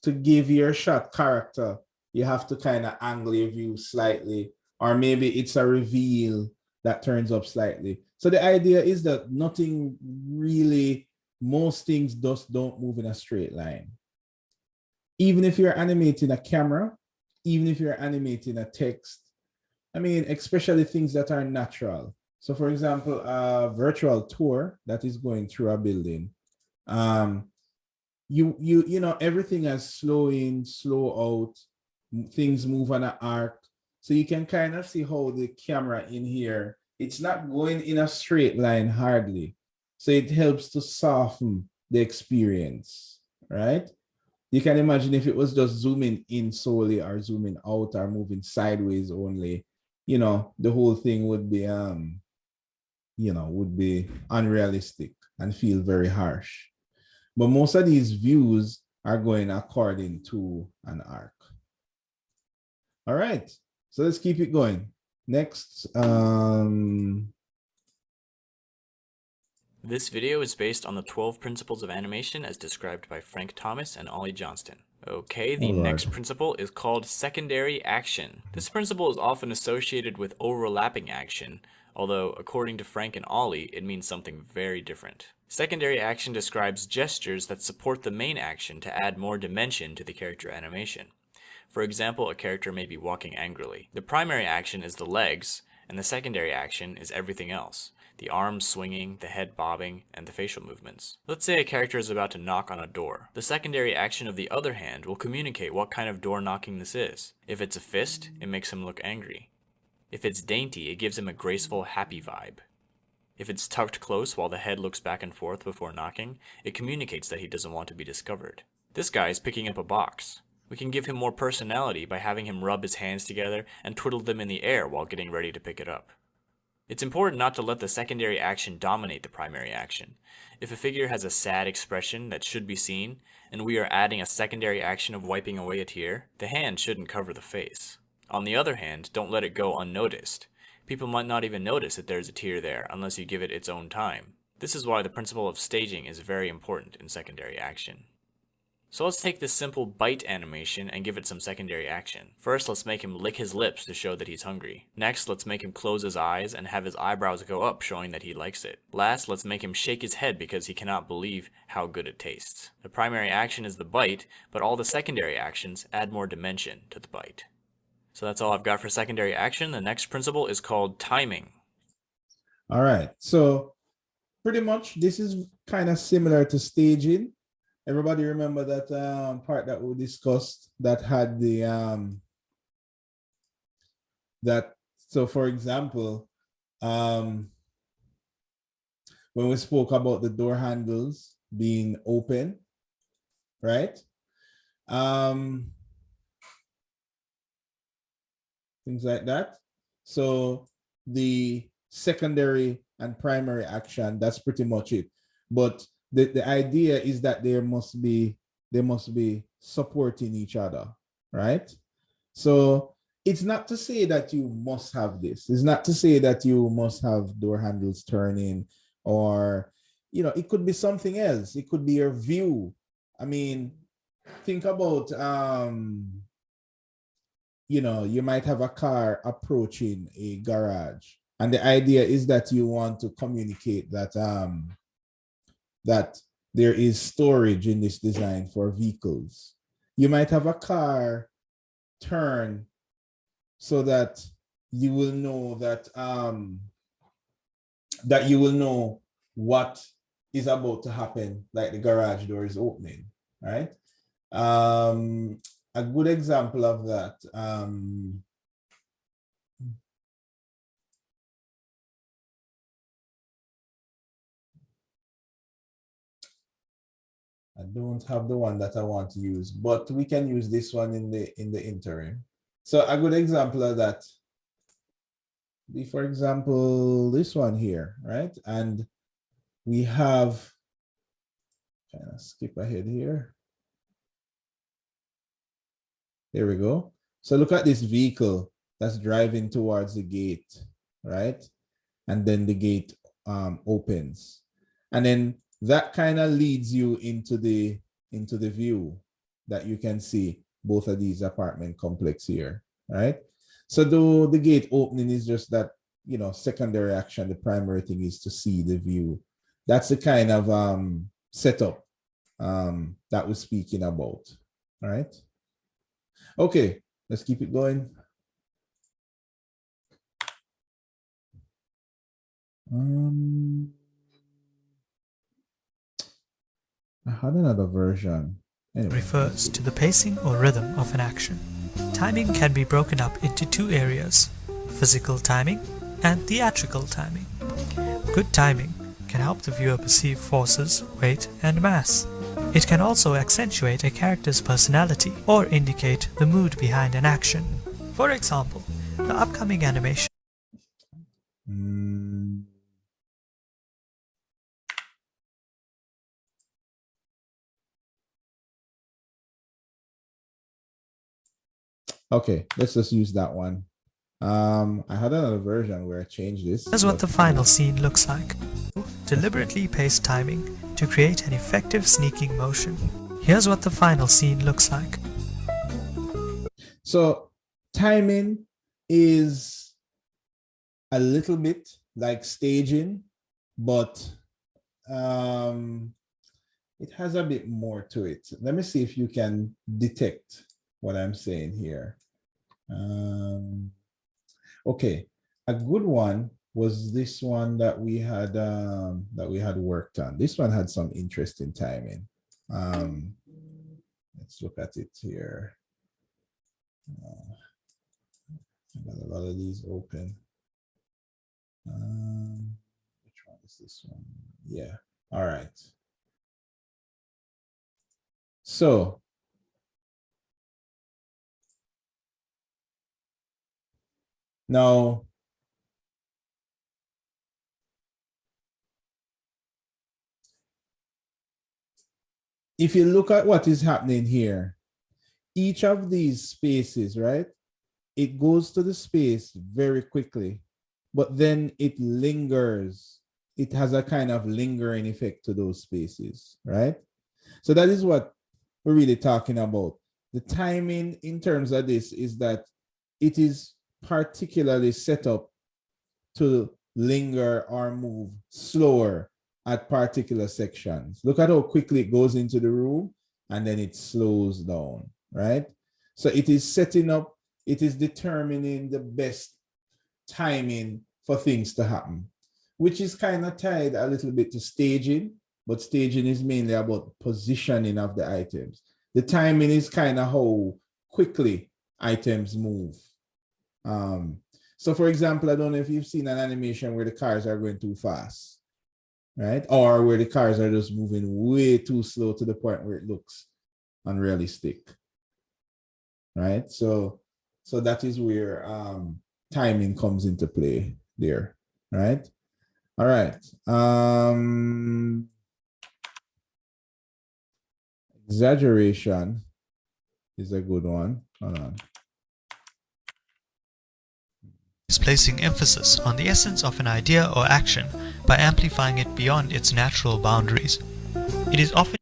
A: to give your shot character, you have to kind of angle your view slightly, or maybe it's a reveal that turns up slightly. So the idea is that nothing really, most things just don't move in a straight line. Even if you're animating a camera, even if you're animating a text, I mean, especially things that are natural. So for example, a virtual tour that is going through a building, you know, everything has slow in, slow out, things move on an arc. So you can kind of see how the camera in here, it's not going in a straight line hardly. So it helps to soften the experience, right? You can imagine if it was just zooming in solely or zooming out or moving sideways only, you know, the whole thing would be, you know, would be unrealistic and feel very harsh. But most of these views are going according to an arc. All right, so let's keep it going. Next,
I: This video is based on the 12 principles of animation as described by Frank Thomas and Ollie Johnston. Okay, the next principle is called secondary action. This principle is often associated with overlapping action, although according to Frank and Ollie, it means something very different. Secondary action describes gestures that support the main action to add more dimension to the character animation. For example, a character may be walking angrily. The primary action is the legs, and the secondary action is everything else. The arms swinging, the head bobbing, and the facial movements. Let's say a character is about to knock on a door. The secondary action of the other hand will communicate what kind of door knocking this is. If it's a fist, it makes him look angry. If it's dainty, it gives him a graceful, happy vibe. If it's tucked close while the head looks back and forth before knocking, it communicates that he doesn't want to be discovered. This guy is picking up a box. We can give him more personality by having him rub his hands together and twiddle them in the air while getting ready to pick it up. It's important not to let the secondary action dominate the primary action. If a figure has a sad expression that should be seen, and we are adding a secondary action of wiping away a tear, the hand shouldn't cover the face. On the other hand, don't let it go unnoticed. People might not even notice that there's a tear there unless you give it its own time. This is why the principle of staging is very important in secondary action. So let's take this simple bite animation and give it some secondary action. First, let's make him lick his lips to show that he's hungry. Next, let's make him close his eyes and have his eyebrows go up, showing that he likes it. Last, let's make him shake his head because he cannot believe how good it tastes. The primary action is the bite, but all the secondary actions add more dimension to the bite. So that's all I've got for secondary action. The next principle is called timing.
A: all right, so pretty much this is kind of similar to staging. Everybody remember that part that we discussed that had the so for example, when we spoke about the door handles being open right? Things like that. So the secondary and primary action, that's pretty much it. But the idea is that they must be supporting each other, right? So it's not to say that you must have this. It's not to say that you must have door handles turning, or it could be something else. It could be your view. I mean, think about you might have a car approaching a garage, and the idea is that you want to communicate that that there is storage in this design for vehicles. You might have a car turn so that you will know that you will know what is about to happen, like the garage door is opening, right? A good example of that, I don't have the one that I want to use, but we can use this one in the interim. So a good example of that be, for example, this one here, right? And we have, kind of skip ahead here. There we go. So look at this vehicle that's driving towards the gate, right? And then the gate opens. And then that kind of leads you into the view that you can see both of these apartment complex here, right? So though the gate opening is just that, secondary action, the primary thing is to see the view. That's the kind of setup that we're speaking about, all right? Okay, let's keep it going. I had another version. Anyway,
L: refers to the pacing or rhythm of an action. Timing can be broken up into two areas, physical timing and theatrical timing. Good timing can help the viewer perceive forces, weight, and mass. It can also accentuate a character's personality or indicate the mood behind an action. For example, the upcoming animation.
A: Okay, let's just use that one. I had another version where I changed this.
L: Here's what the final scene looks like. Deliberately paced timing to create an effective sneaking motion. Here's what the final scene looks like.
A: So timing is a little bit like staging, but it has a bit more to it. Let me see if you can detect what I'm saying here. Okay, a good one was this one that we had worked on. This one had some interesting timing. Let's look at it here. I got a lot of these open. Which one is this one? Yeah. All right. So now, if you look at what is happening here, each of these spaces, right? It goes to the space very quickly, but then it lingers. It has a kind of lingering effect to those spaces, right? So that is what we're really talking about. The timing in terms of this is that it is particularly set up to linger or move slower at particular sections. Look at how quickly it goes into the room and then it slows down, right? So it is setting up, it is determining the best timing for things to happen, which is kind of tied a little bit to staging, but staging is mainly about positioning of the items. The timing is kind of how quickly items move. So for example, I don't know if you've seen an animation where the cars are going too fast, right? Or where the cars are just moving way too slow to the point where it looks unrealistic, right? So that is where timing comes into play there, right? All right. Exaggeration is a good one. Hold on.
L: Is placing emphasis on the essence of an idea or action by amplifying it beyond its natural boundaries. It is often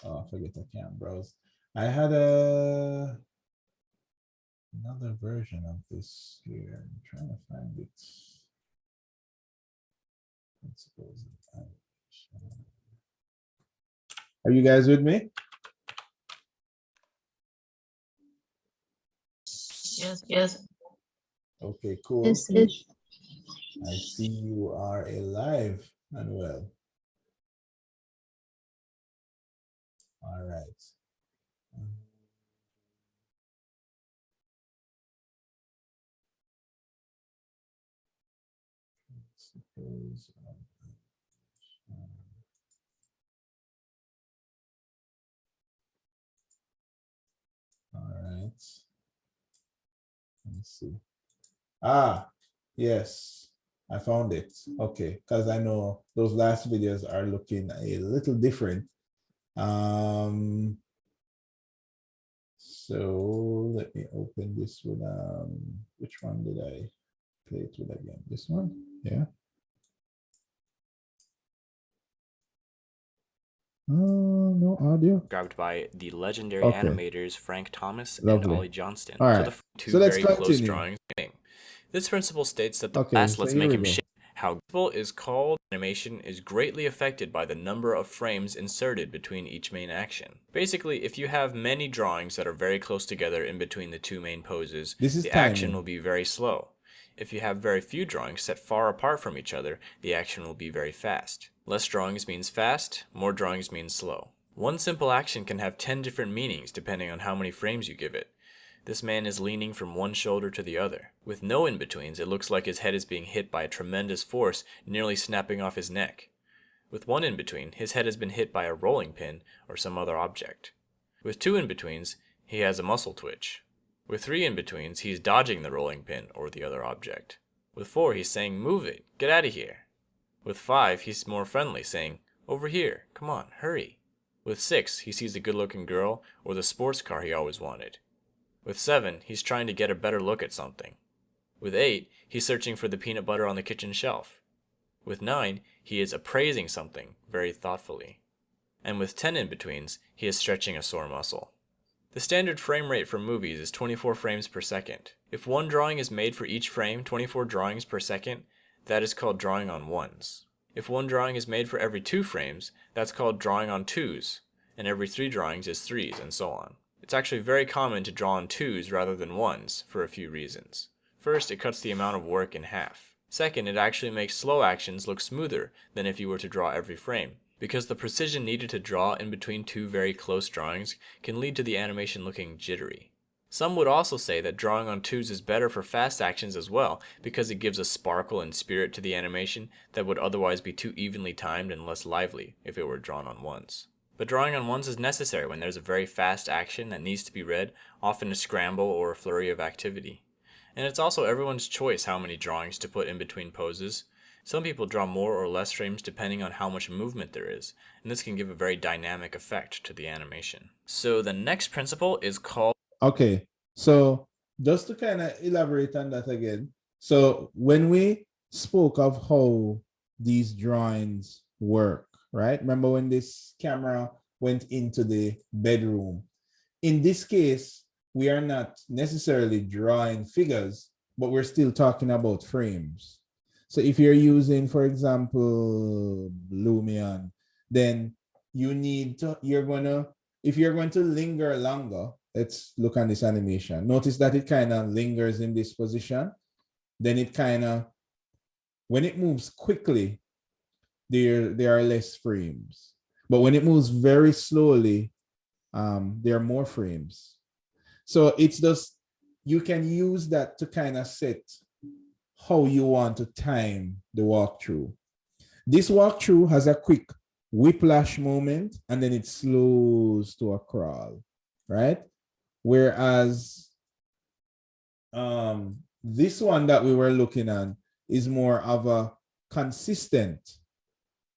A: Oh, I forget I can't browse. I had another version of this here. I'm trying to find it. Principles of animation. Are you guys with me?
F: Yes.
A: Okay, cool.
J: Yes.
A: I see you are alive and well. All right. Suppose, all right. Let me see. Yes, I found it. Okay, because I know those last videos are looking a little different. So let me open this with which one did I play it with again? This one? Yeah. No audio.
I: Described by the legendary
A: Okay.
I: animators Frank Thomas and
A: Lovely.
I: Ollie Johnston.
A: All
I: So
A: right.
I: the two
A: So let's
I: very close
A: continue.
I: drawings. This principle states that the
A: Okay,
I: class
A: so
I: let's
A: here
I: make
A: we
I: him
A: go.
I: shape. How principle is called animation is greatly affected by the number of frames inserted between each main action. Basically, if you have many drawings that are very close together in between the two main poses,
A: This is
I: the action
A: timing.
I: will be very slow. If you have very few drawings set far apart from each other, the action will be very fast. Less drawings means fast, more drawings means slow. One simple action can have 10 different meanings depending on how many frames you give it. This man is leaning from one shoulder to the other. With no in-betweens, it looks like his head is being hit by a tremendous force, nearly snapping off his neck. With one in-between, his head has been hit by a rolling pin or some other object. With two in-betweens, he has a muscle twitch. With three in-betweens, he's dodging the rolling pin or the other object. With four, he's saying, "Move it, get out of here." With five, he's more friendly, saying, "Over here, come on, hurry." With six, he sees a good-looking girl or the sports car he always wanted. With 7, he's trying to get a better look at something. With 8, he's searching for the peanut butter on the kitchen shelf. With 9, he is appraising something very thoughtfully. And with 10 in-betweens, he is stretching a sore muscle. The standard frame rate for movies is 24 frames per second. If one drawing is made for each frame, 24 drawings per second, that is called drawing on ones. If one drawing is made for every 2 frames, that's called drawing on twos, and every 3 drawings is threes, and so on. It's actually very common to draw on twos rather than ones for a few reasons. First, it cuts the amount of work in half. Second, it actually makes slow actions look smoother than if you were to draw every frame, because the precision needed to draw in between two very close drawings can lead to the animation looking jittery. Some would also say that drawing on twos is better for fast actions as well, because it gives a sparkle and spirit to the animation that would otherwise be too evenly timed and less lively if it were drawn on ones. But drawing on ones is necessary when there's a very fast action that needs to be read, often a scramble or a flurry of activity. And it's also everyone's choice how many drawings to put in between poses. Some people draw more or less frames depending on how much movement there is, and this can give a very dynamic effect to the animation. So the next principle is called...
A: Okay, so just to kind of elaborate on that again. So when we spoke of how these drawings work, right? Remember when this camera went into the bedroom? In this case, we are not necessarily drawing figures, but we're still talking about frames. So if you're using, for example, Lumion, then you need to, if you're going to linger longer, let's look at this animation. Notice that it kind of lingers in this position. Then it kind of, when it moves quickly, there are less frames. But when it moves very slowly, there are more frames. So it's just, you can use that to kind of set how you want to time the walkthrough. This walkthrough has a quick whiplash moment, and then it slows to a crawl, right? Whereas this one that we were looking at is more of a consistent,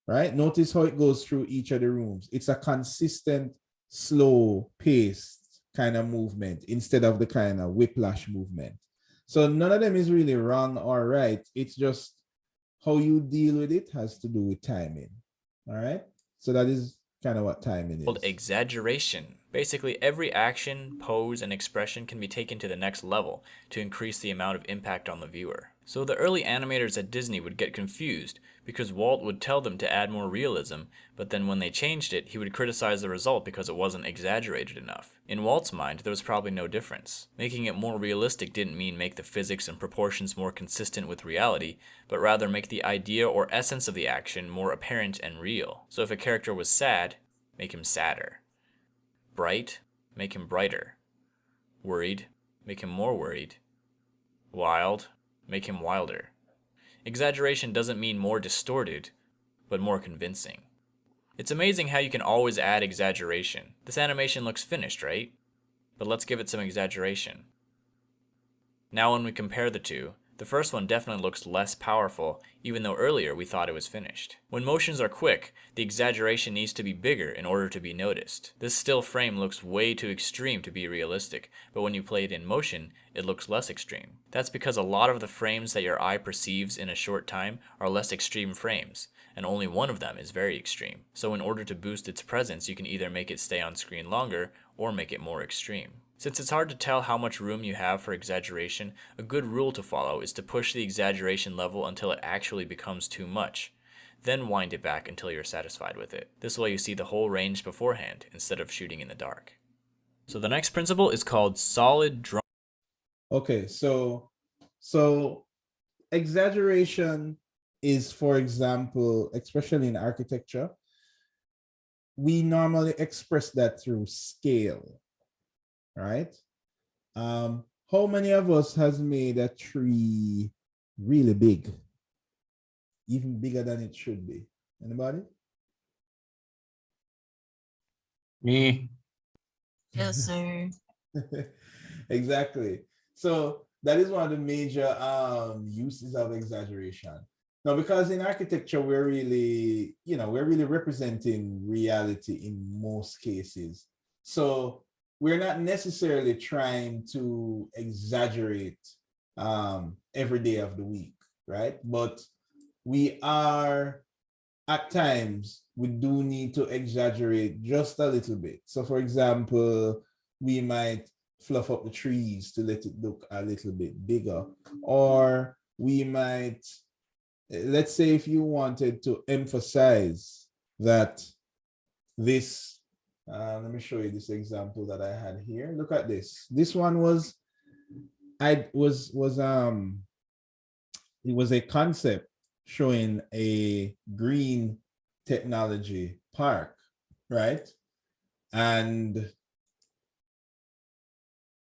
A: right? Notice how it goes through each of the rooms. It's a consistent, slow paced kind of movement instead of the kind of whiplash movement. So none of them is really wrong or right. It's just how you deal with it has to do with timing. All right. So that is kind of what timing is.
I: Called exaggeration. Basically, every action, pose, and expression can be taken to the next level to increase the amount of impact on the viewer. So the early animators at Disney would get confused because Walt would tell them to add more realism, but then when they changed it, he would criticize the result because it wasn't exaggerated enough. In Walt's mind, there was probably no difference. Making it more realistic didn't mean make the physics and proportions more consistent with reality, but rather make the idea or essence of the action more apparent and real. So if a character was sad, make him sadder. Bright, make him brighter. Worried, make him more worried. Wild, make him wilder. Exaggeration doesn't mean more distorted, but more convincing. It's amazing how you can always add exaggeration. This animation looks finished, right? But let's give it some exaggeration. Now when we compare the two, the first one definitely looks less powerful, even though earlier we thought it was finished. When motions are quick, the exaggeration needs to be bigger in order to be noticed. This still frame looks way too extreme to be realistic, but when you play it in motion, it looks less extreme. That's because a lot of the frames that your eye perceives in a short time are less extreme frames, and only one of them is very extreme. So in order to boost its presence, you can either make it stay on screen longer or make it more extreme. Since it's hard to tell how much room you have for exaggeration, a good rule to follow is to push the exaggeration level until it actually becomes too much. Then wind it back until you're satisfied with it. This way you see the whole range beforehand instead of shooting in the dark. So the next principle is called solid drawing.
A: Okay, so exaggeration is, for example, especially in architecture, we normally express that through scale. Right? How many of us has made a tree really big? Even bigger than it should be? Anybody?
E: Me.
F: Yes, sir.
A: Exactly. So that is one of the major uses of exaggeration. Now, because in architecture, we're really representing reality in most cases. So we're not necessarily trying to exaggerate every day of the week, right? But we are, at times, we do need to exaggerate just a little bit. So for example, we might fluff up the trees to let it look a little bit bigger. Or we might, let's say if you wanted to emphasize that this, let me show you this example that I had here. Look at this. This one was, it was a concept showing a green technology park, right? And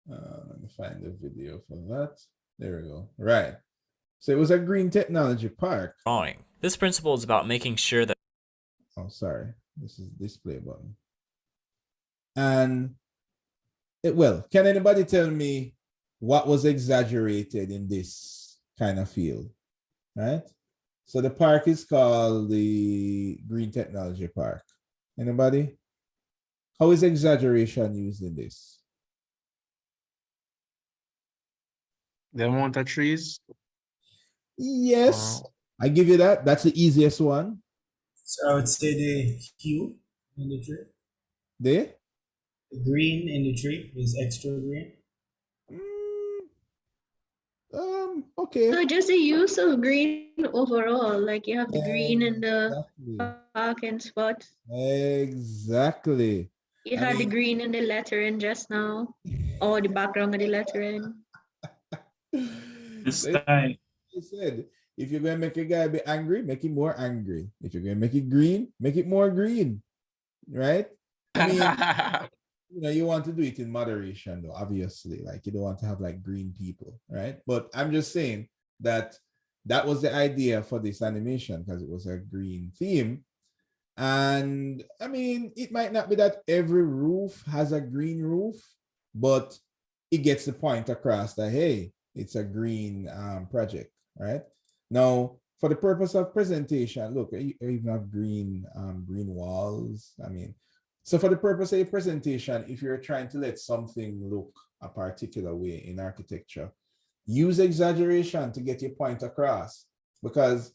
A: let me find the video for that. There we go. Right. So it was a green technology park.
I: Drawing. This principle is about making sure that...
A: Oh, sorry. This is display button. And well, can anybody tell me what was exaggerated in this kind of field, right? So the park is called the Green Technology Park. Anybody? How is exaggeration used in this?
E: The amount of trees?
A: Yes, I give you that. That's the easiest one.
K: So I would say the hue in the tree.
A: The
K: green in the tree is extra green.
A: Okay.
F: So just the use of green overall, like you have the green in the parking spot.
A: Exactly.
F: You had the green in the lettering just now, or the background of the lettering.
A: So I said, if you're going to make a guy be angry, make him more angry. If you're going to make it green, make it more green, right? I mean, you want to do it in moderation, though, obviously. Like, you don't want to have like green people, right? But I'm just saying that was the idea for this animation because it was a green theme. And I mean, it might not be that every roof has a green roof, but it gets the point across that, hey, it's a green project, right? Now, for the purpose of presentation, look, I even have green walls. I mean, so for the purpose of a presentation, if you're trying to let something look a particular way in architecture, use exaggeration to get your point across, because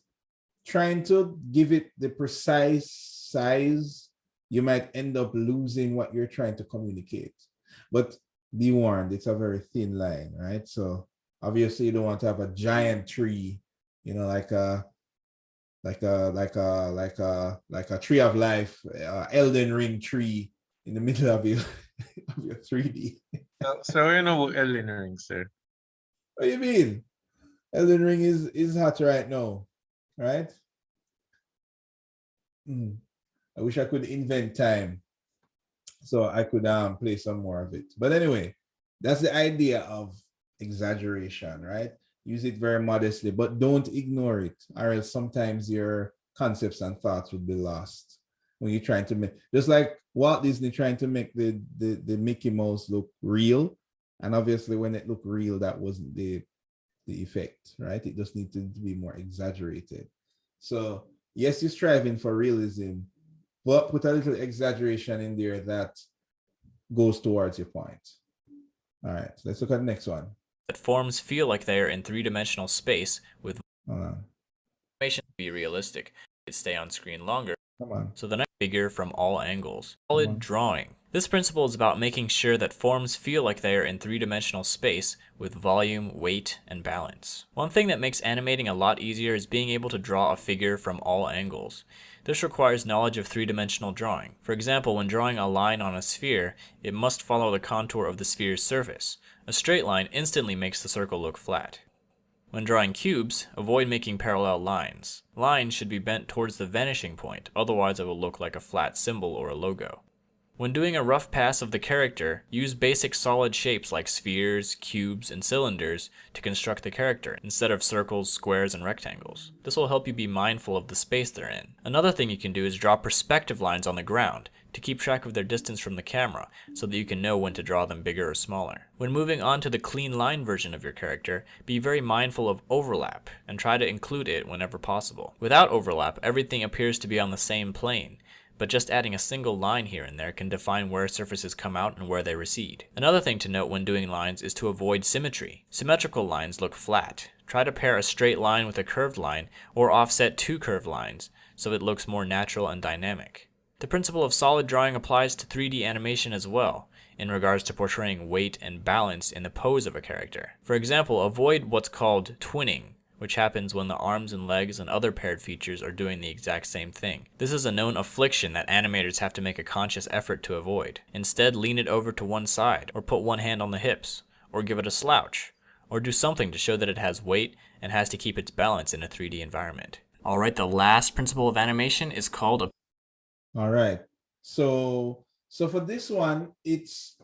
A: trying to give it the precise size, you might end up losing what you're trying to communicate. But be warned, it's a very thin line, right? So obviously you don't want to have a giant tree, you know, like a tree of life, Elden Ring tree in the middle of your of your 3D.
E: So we know about Elden Ring, sir.
A: What do you mean? Elden Ring is hot right now, right? I wish I could invent time so I could play some more of it. But anyway, that's the idea of exaggeration, right? Use it very modestly, but don't ignore it, or else sometimes your concepts and thoughts would be lost when you're trying to make, just like Walt Disney trying to make the Mickey Mouse look real. And obviously when it looked real, that wasn't the effect, right? It just needs to be more exaggerated. So yes, you're striving for realism, but put a little exaggeration in there that goes towards your point. All right, let's look at the next one.
I: That forms feel like they are in three-dimensional space with animation to be realistic. It stay on screen longer.
A: Come on.
I: So the next figure from all angles. Solid drawing. This principle is about making sure that forms feel like they are in three-dimensional space with volume, weight, and balance. One thing that makes animating a lot easier is being able to draw a figure from all angles. This requires knowledge of three-dimensional drawing. For example, when drawing a line on a sphere, it must follow the contour of the sphere's surface. A straight line instantly makes the circle look flat. When drawing cubes, avoid making parallel lines. Lines should be bent towards the vanishing point, otherwise it will look like a flat symbol or a logo. When doing a rough pass of the character, use basic solid shapes like spheres, cubes, and cylinders to construct the character, instead of circles, squares, and rectangles. This will help you be mindful of the space they're in. Another thing you can do is draw perspective lines on the ground to keep track of their distance from the camera, so that you can know when to draw them bigger or smaller. When moving on to the clean line version of your character, be very mindful of overlap, and try to include it whenever possible. Without overlap, everything appears to be on the same plane, but just adding a single line here and there can define where surfaces come out and where they recede. Another thing to note when doing lines is to avoid symmetry. Symmetrical lines look flat. Try to pair a straight line with a curved line, or offset two curved lines, so it looks more natural and dynamic. The principle of solid drawing applies to 3D animation as well, in regards to portraying weight and balance in the pose of a character. For example, avoid what's called twinning, which happens when the arms and legs and other paired features are doing the exact same thing. This is a known affliction that animators have to make a conscious effort to avoid. Instead, lean it over to one side, or put one hand on the hips, or give it a slouch, or do something to show that it has weight and has to keep its balance in a 3D environment. Alright, the last principle of animation is called a...
A: Alright, so for this one, it's,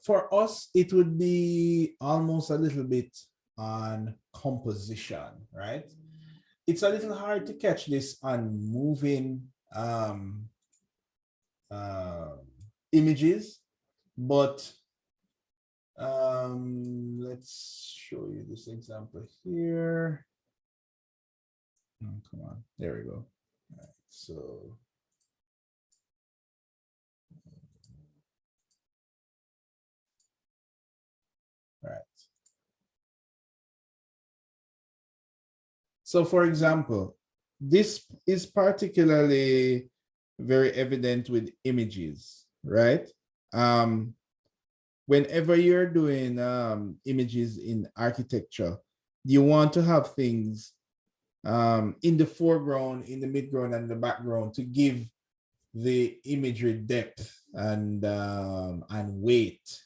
A: for us, it would be almost a little bit on composition, right? It's a little hard to catch this on moving images, but let's show you this example here. Oh, come on, there we go. All right, so all right. So for example, this is particularly very evident with images, right? Whenever you're doing images in architecture, you want to have things in the foreground, in the midground, and the background to give the imagery depth and weight,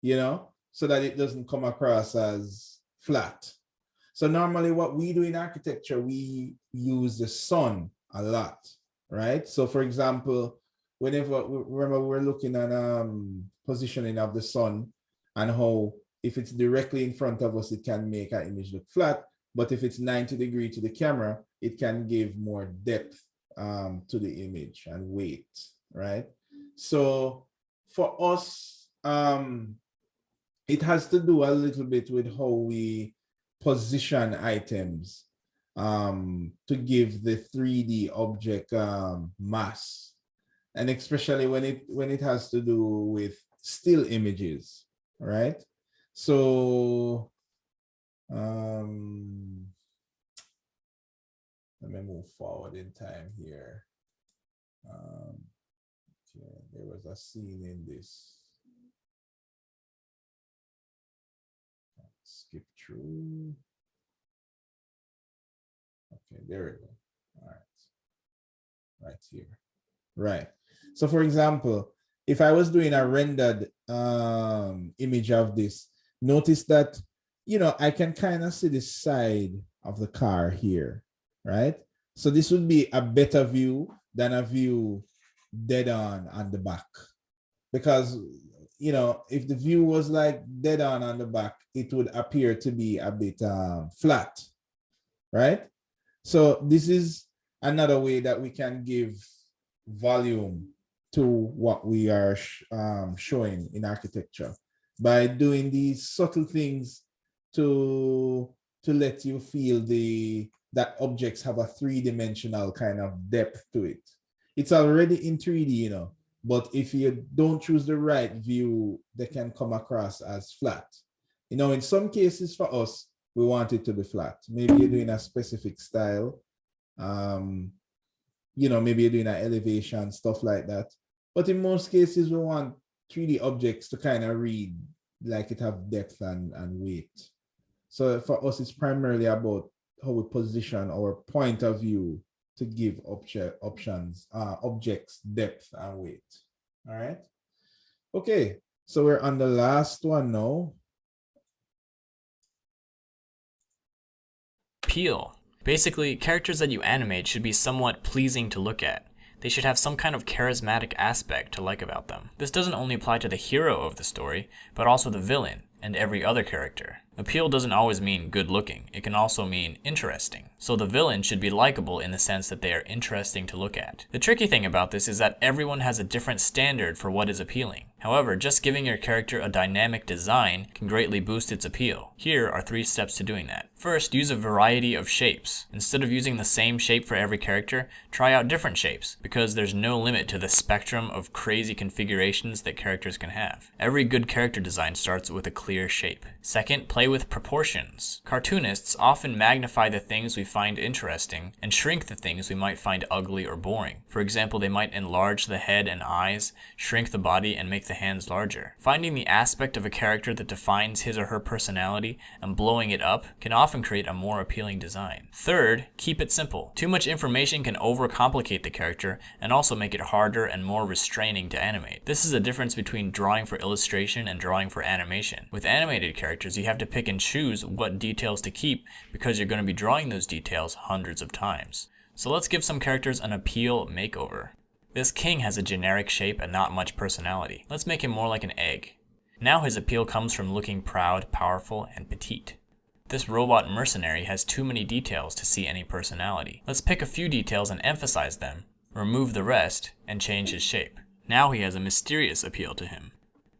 A: you know, so that it doesn't come across as flat. So normally what we do in architecture, we use the sun a lot, right? So for example, whenever we're looking at positioning of the sun and how if it's directly in front of us, it can make our image look flat. But if it's 90 degrees to the camera, it can give more depth to the image and weight, right? So for us, it has to do a little bit with how we position items to give the 3D object mass, and especially when it has to do with still images, right? So let me move forward in time here. Okay, there was a scene in this. Skip through. Okay, there we go. All right, right here. Right. So for example, if I was doing a rendered image of this, notice that, I can kind of see the side of the car here, right? So this would be a better view than a view dead on the back. Because, if the view was like dead on the back, it would appear to be a bit flat, right? So this is another way that we can give volume to what we are showing in architecture, by doing these subtle things to let you feel that objects have a three-dimensional kind of depth to it. It's already in 3D, but if you don't choose the right view, they can come across as flat. In some cases for us, we want it to be flat. Maybe you're doing a specific style. Maybe you're doing an elevation, stuff like that. But in most cases, we want 3D objects to kind of read like it have depth and weight. So for us, it's primarily about how we position our point of view to give objects depth and weight. All right. Okay, so we're on the last one now.
I: Appeal. Basically, characters that you animate should be somewhat pleasing to look at. They should have some kind of charismatic aspect to like about them. This doesn't only apply to the hero of the story, but also the villain and every other character. Appeal doesn't always mean good looking, it can also mean interesting. So the villain should be likable in the sense that they are interesting to look at. The tricky thing about this is that everyone has a different standard for what is appealing. However, just giving your character a dynamic design can greatly boost its appeal. Here are 3 steps to doing that. First, use a variety of shapes. Instead of using the same shape for every character, try out different shapes, because there's no limit to the spectrum of crazy configurations that characters can have. Every good character design starts with a clear shape. Second, play with proportions. Cartoonists often magnify the things we find interesting and shrink the things we might find ugly or boring. For example, they might enlarge the head and eyes, shrink the body, and make the hands larger. Finding the aspect of a character that defines his or her personality and blowing it up can often create a more appealing design. Third, keep it simple. Too much information can overcomplicate the character and also make it harder and more restraining to animate. This is a difference between drawing for illustration and drawing for animation. With animated characters, you have to pick and choose what details to keep because you're going to be drawing those details hundreds of times. So let's give some characters an appeal makeover. This king has a generic shape and not much personality. Let's make him more like an egg. Now his appeal comes from looking proud, powerful, and petite. This robot mercenary has too many details to see any personality. Let's pick a few details and emphasize them, remove the rest, and change his shape. Now he has a mysterious appeal to him.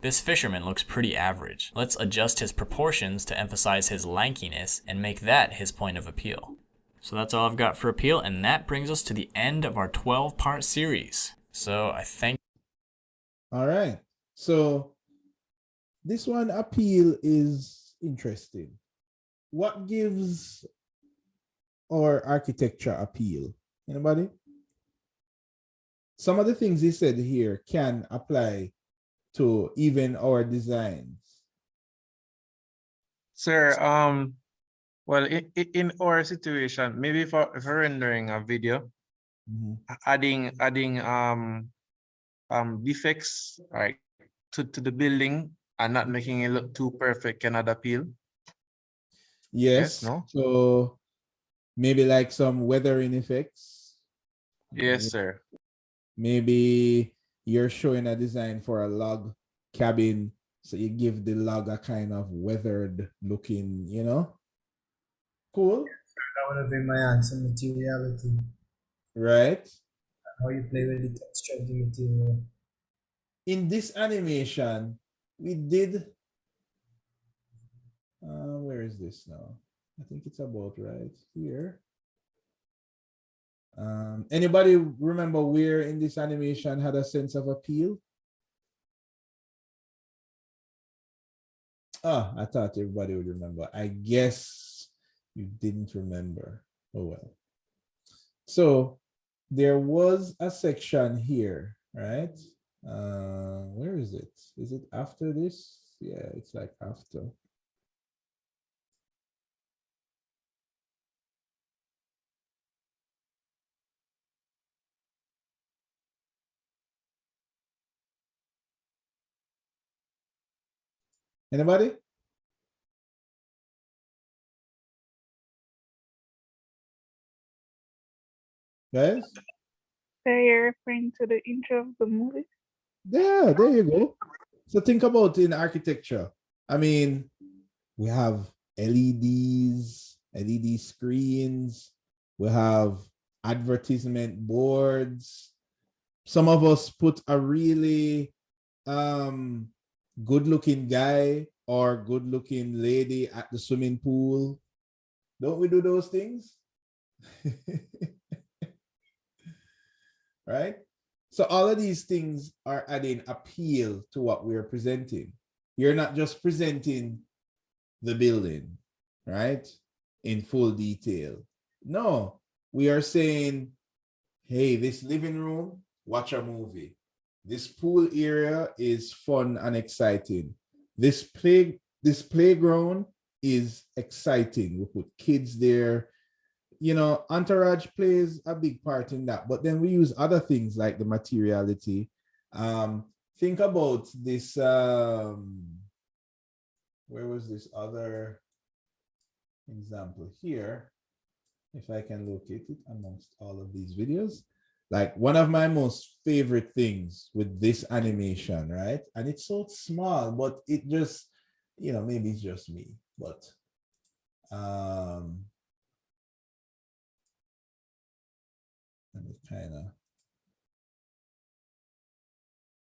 I: This fisherman looks pretty average. Let's adjust his proportions to emphasize his lankiness and make that his point of appeal. So that's all I've got for appeal, and that brings us to the end of our 12-part series. So I thank.
A: All right. So this one, appeal, is interesting. What gives our architecture appeal? Anybody? Some of the things he said here can apply to even our designs.
E: Sir, well, in our situation, maybe for rendering a video, adding defects, right, to the building and not making it look too perfect cannot appeal.
A: Yes.
E: No.
A: So maybe like some weathering effects.
E: Yes, sir.
A: Maybe you're showing a design for a log cabin, so you give the log a kind of weathered looking, Cool.
K: That would have been my answer, materiality.
A: Right.
K: how you play with the texture of the material.
A: In this animation, we did, where is this now? I think it's about right here. Anybody remember where in this animation had a sense of appeal? Ah, I thought everybody would remember. I guess you didn't remember. Oh well. So there was a section here, right? Where is it? Is it after this? Yeah, it's like after. Anybody? Guys?
J: So you're referring to the intro of the movie?
A: Yeah, there you go. So think about in architecture. I mean, we have LEDs, LED screens, we have advertisement boards. Some of us put a really good looking guy or good looking lady at the swimming pool. Don't we do those things? Right? So all of these things are adding appeal to what we're presenting. You're not just presenting the building, right? In full detail. No, we are saying, hey, this living room, watch a movie. This pool area is fun and exciting. This playground is exciting. We put kids there. You know, entourage plays a big part in that. But then we use other things like the materiality. Think about this. Where was this other example here? If I can locate it amongst all of these videos. Like one of my most favorite things with this animation, right? And it's so small, but it just, you know, maybe it's just me, but let me kind of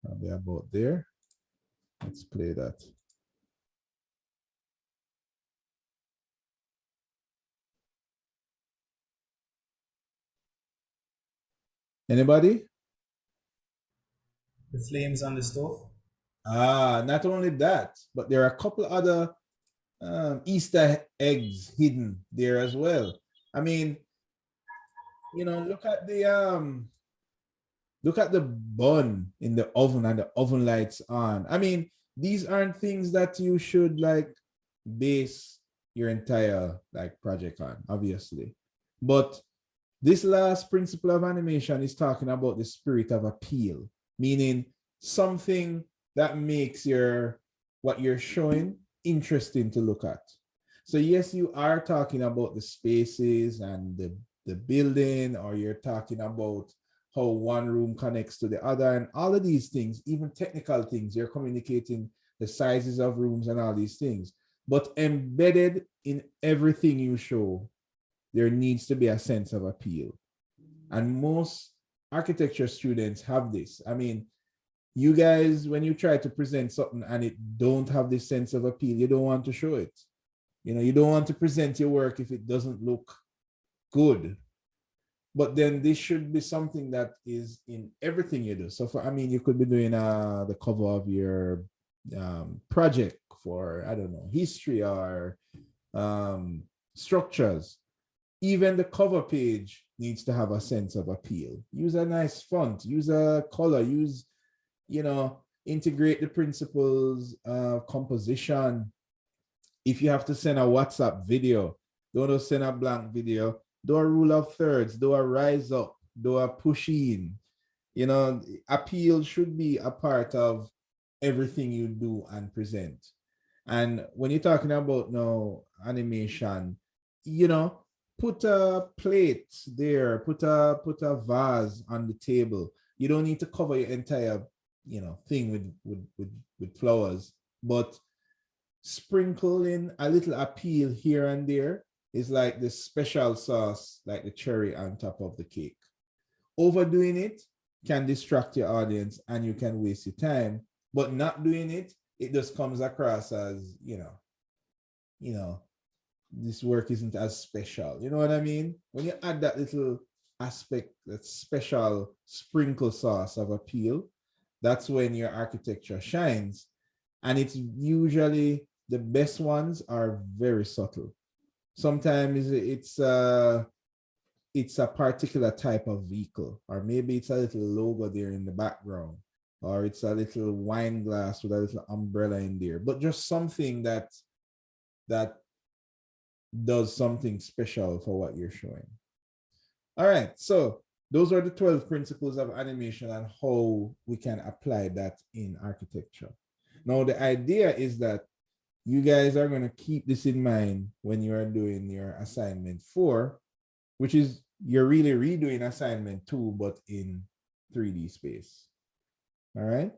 A: probably about there. Let's play that. Anybody?
K: The flames on the stove.
A: Not only that, but there are a couple other Easter eggs hidden there as well. I mean, you know, look at the bun in the oven and the oven lights on. I mean, these aren't things that you should like base your entire like project on, obviously. But this last principle of animation is talking about the spirit of appeal, meaning something that makes your what you're showing interesting to look at. So yes, you are talking about the spaces and the building, or you're talking about how one room connects to the other, and all of these things, even technical things, you're communicating the sizes of rooms and all these things. But embedded in everything you show, there needs to be a sense of appeal. And most architecture students have this. I mean, you guys, when you try to present something and it don't have this sense of appeal, you don't want to show it. You know, you don't want to present your work if it doesn't look good. But then this should be something that is in everything you do. So for, I mean, you could be doing the cover of your project for, I don't know, history or structures. Even the cover page needs to have a sense of appeal. Use a nice font, use a color, use, you know, integrate the principles of composition. If you have to send a WhatsApp video, don't just send a blank video. Do a rule of thirds, do a rise up, do a push in. You know, appeal should be a part of everything you do and present. And when you're talking about now animation, you know, put a plate there, put a vase on the table. You don't need to cover your entire, you know, thing with flowers, but sprinkle in a little appeal here and there is like the special sauce, like the cherry on top of the cake. overdoing it can distract your audience and you can waste your time, but not doing it, it just comes across as, this work isn't as special. You know what I mean? When you add that little aspect, that special sprinkle sauce of appeal, that's when your architecture shines. And it's usually the best ones are very subtle. Sometimes it's a particular type of vehicle, or maybe it's a little logo there in the background, or it's a little wine glass with a little umbrella in there, but just something that does something special for what you're showing. All right, so those are the 12 principles of animation and how we can apply that in architecture. Now, the idea is that you guys are going to keep this in mind when you are doing your assignment 4, which is you're really redoing assignment 2, but in 3D space. All right?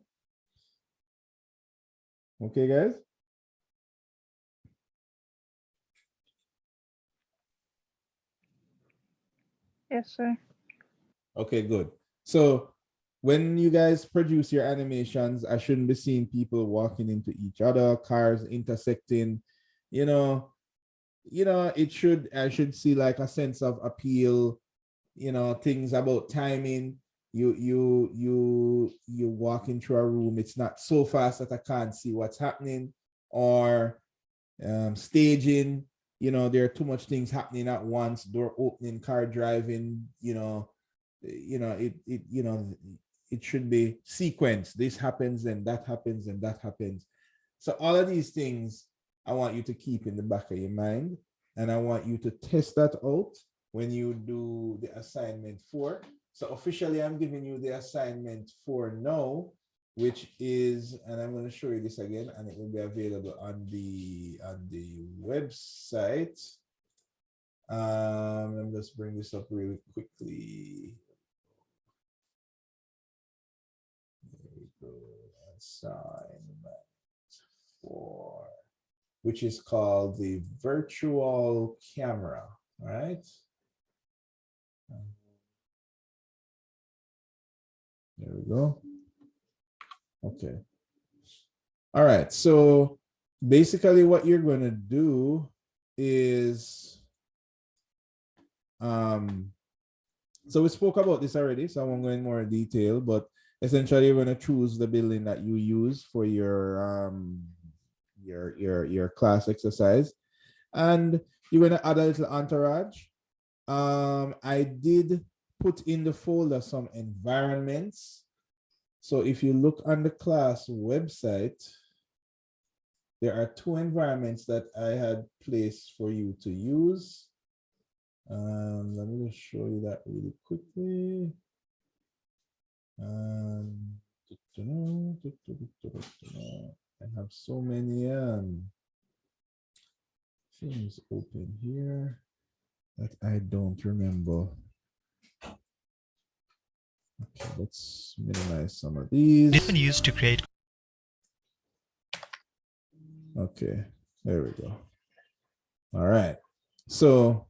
A: Okay, guys?
J: Yes, sir.
A: Okay, good. So when you guys produce your animations, I shouldn't be seeing people walking into each other, cars intersecting, I should see like a sense of appeal, things about timing. You walk into a room, it's not so fast that I can't see what's happening, or staging, there are too much things happening at once, door opening, car driving, it should be sequenced. This happens and that happens and that happens. So all of these things I want you to keep in the back of your mind, and I want you to test that out when you do the assignment 4. So officially I'm giving you the assignment 4 now, which is, and I'm going to show you this again, and it will be available on the website. Let me just bring this up really quickly. There we go. Assignment 4, which is called the virtual camera, right? There we go. Okay. All right. So basically what you're going to do is, so we spoke about this already, so I won't go in more detail, but essentially you're going to choose the building that you use for your class exercise, and you're going to add a little entourage. I did put in the folder some environments. So if you look on the class website, there are 2 environments that I had placed for you to use. Let me just show you that really quickly. I have so many things open here that I don't remember. Okay, let's minimize some of these.
L: Different used to create.
A: Okay, there we go. All right. So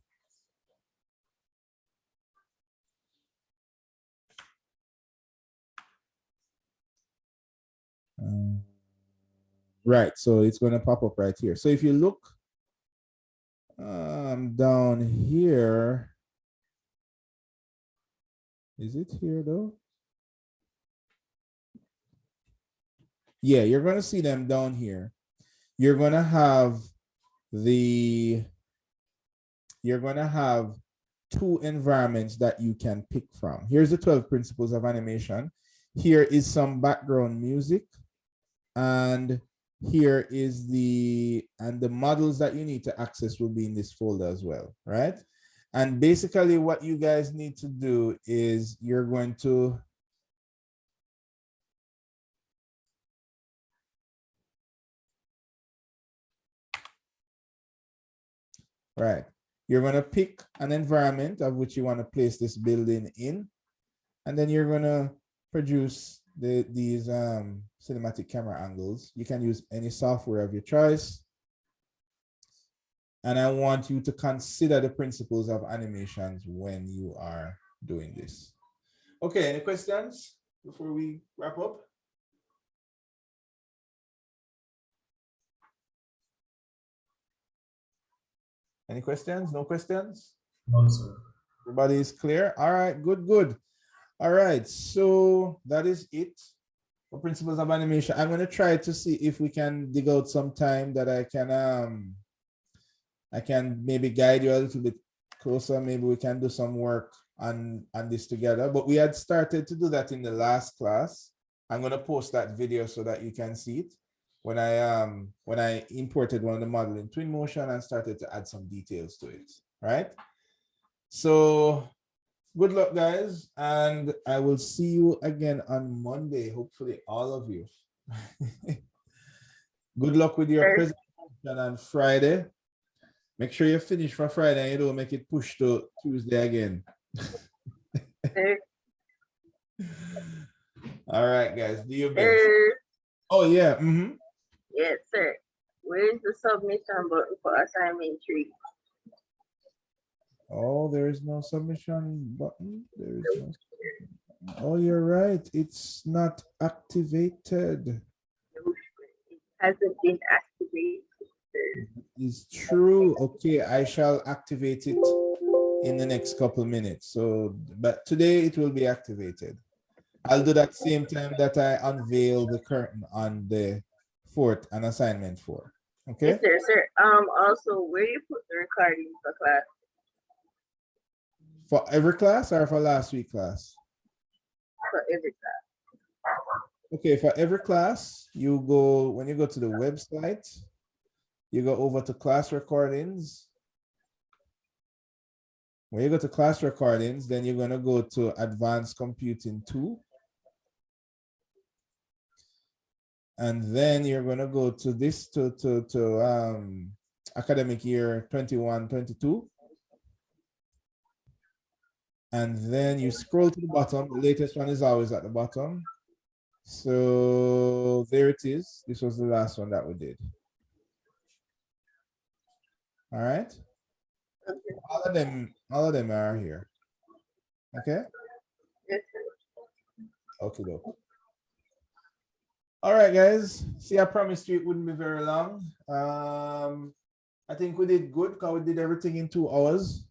A: right, so it's going to pop up right here. So if you look down here, is it here though? Yeah, you're going to see them down here. You're going to have 2 environments that you can pick from. Here's the 12 principles of animation. Here is some background music, and here is the models that you need to access will be in this folder as well, right? And basically what you guys need to do is you're going to you're going to pick an environment of which you want to place this building in, and then you're going to produce these cinematic camera angles. You can use any software of your choice. And I want you to consider the principles of animations when you are doing this. Okay, any questions before we wrap up? Any questions? No questions?
K: No, sir.
A: Everybody is clear? All right, good, good. All right, so that is it for principles of animation. I'm gonna try to see if we can dig out some time that I can maybe guide you a little bit closer. Maybe we can do some work on this together. But we had started to do that in the last class. I'm gonna post that video so that you can see it. When I imported one of the model in Twinmotion and started to add some details to it, right? So good luck, guys, and I will see you again on Monday, hopefully all of you. Good luck with your presentation on Friday. Make sure you finish for Friday and you don't make it push to Tuesday again. All right, guys, do your best. Oh, yeah.
M: Yes, sir. Where's the submission button for assignment 3?
A: Oh, there is no submission button. There is no. Oh, you're right. It's not activated.
M: It hasn't been activated.
A: It's true. Okay, I shall activate it in the next couple minutes. So, but today it will be activated. I'll do that same time that I unveil the curtain on the 4th and assignment 4. Okay.
M: Yes, sir. Also, where you put the recording for class?
A: For every class or for last week class?
M: For every class.
A: Okay, for every class, you go, when you go to the website, you go over to class recordings. When you go to class recordings, then you're gonna go to Advanced Computing 2. And then you're gonna go to this, to academic year 21-22. And then you scroll to the bottom. The latest one is always at the bottom. So there it is. This was the last one that we did. All right. All of them are here. Okay.
M: Yes, sir.
A: Okay, doke. All right, guys. See, I promised you it wouldn't be very long. I think we did good because we did everything in 2 hours.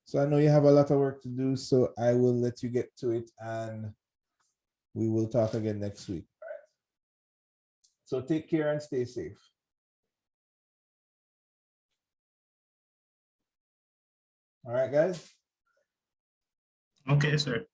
A: So I know you have a lot of work to do, so I will let you get to it and we will talk again next week. All right. So take care and stay safe. All right, guys.
K: Okay, sir.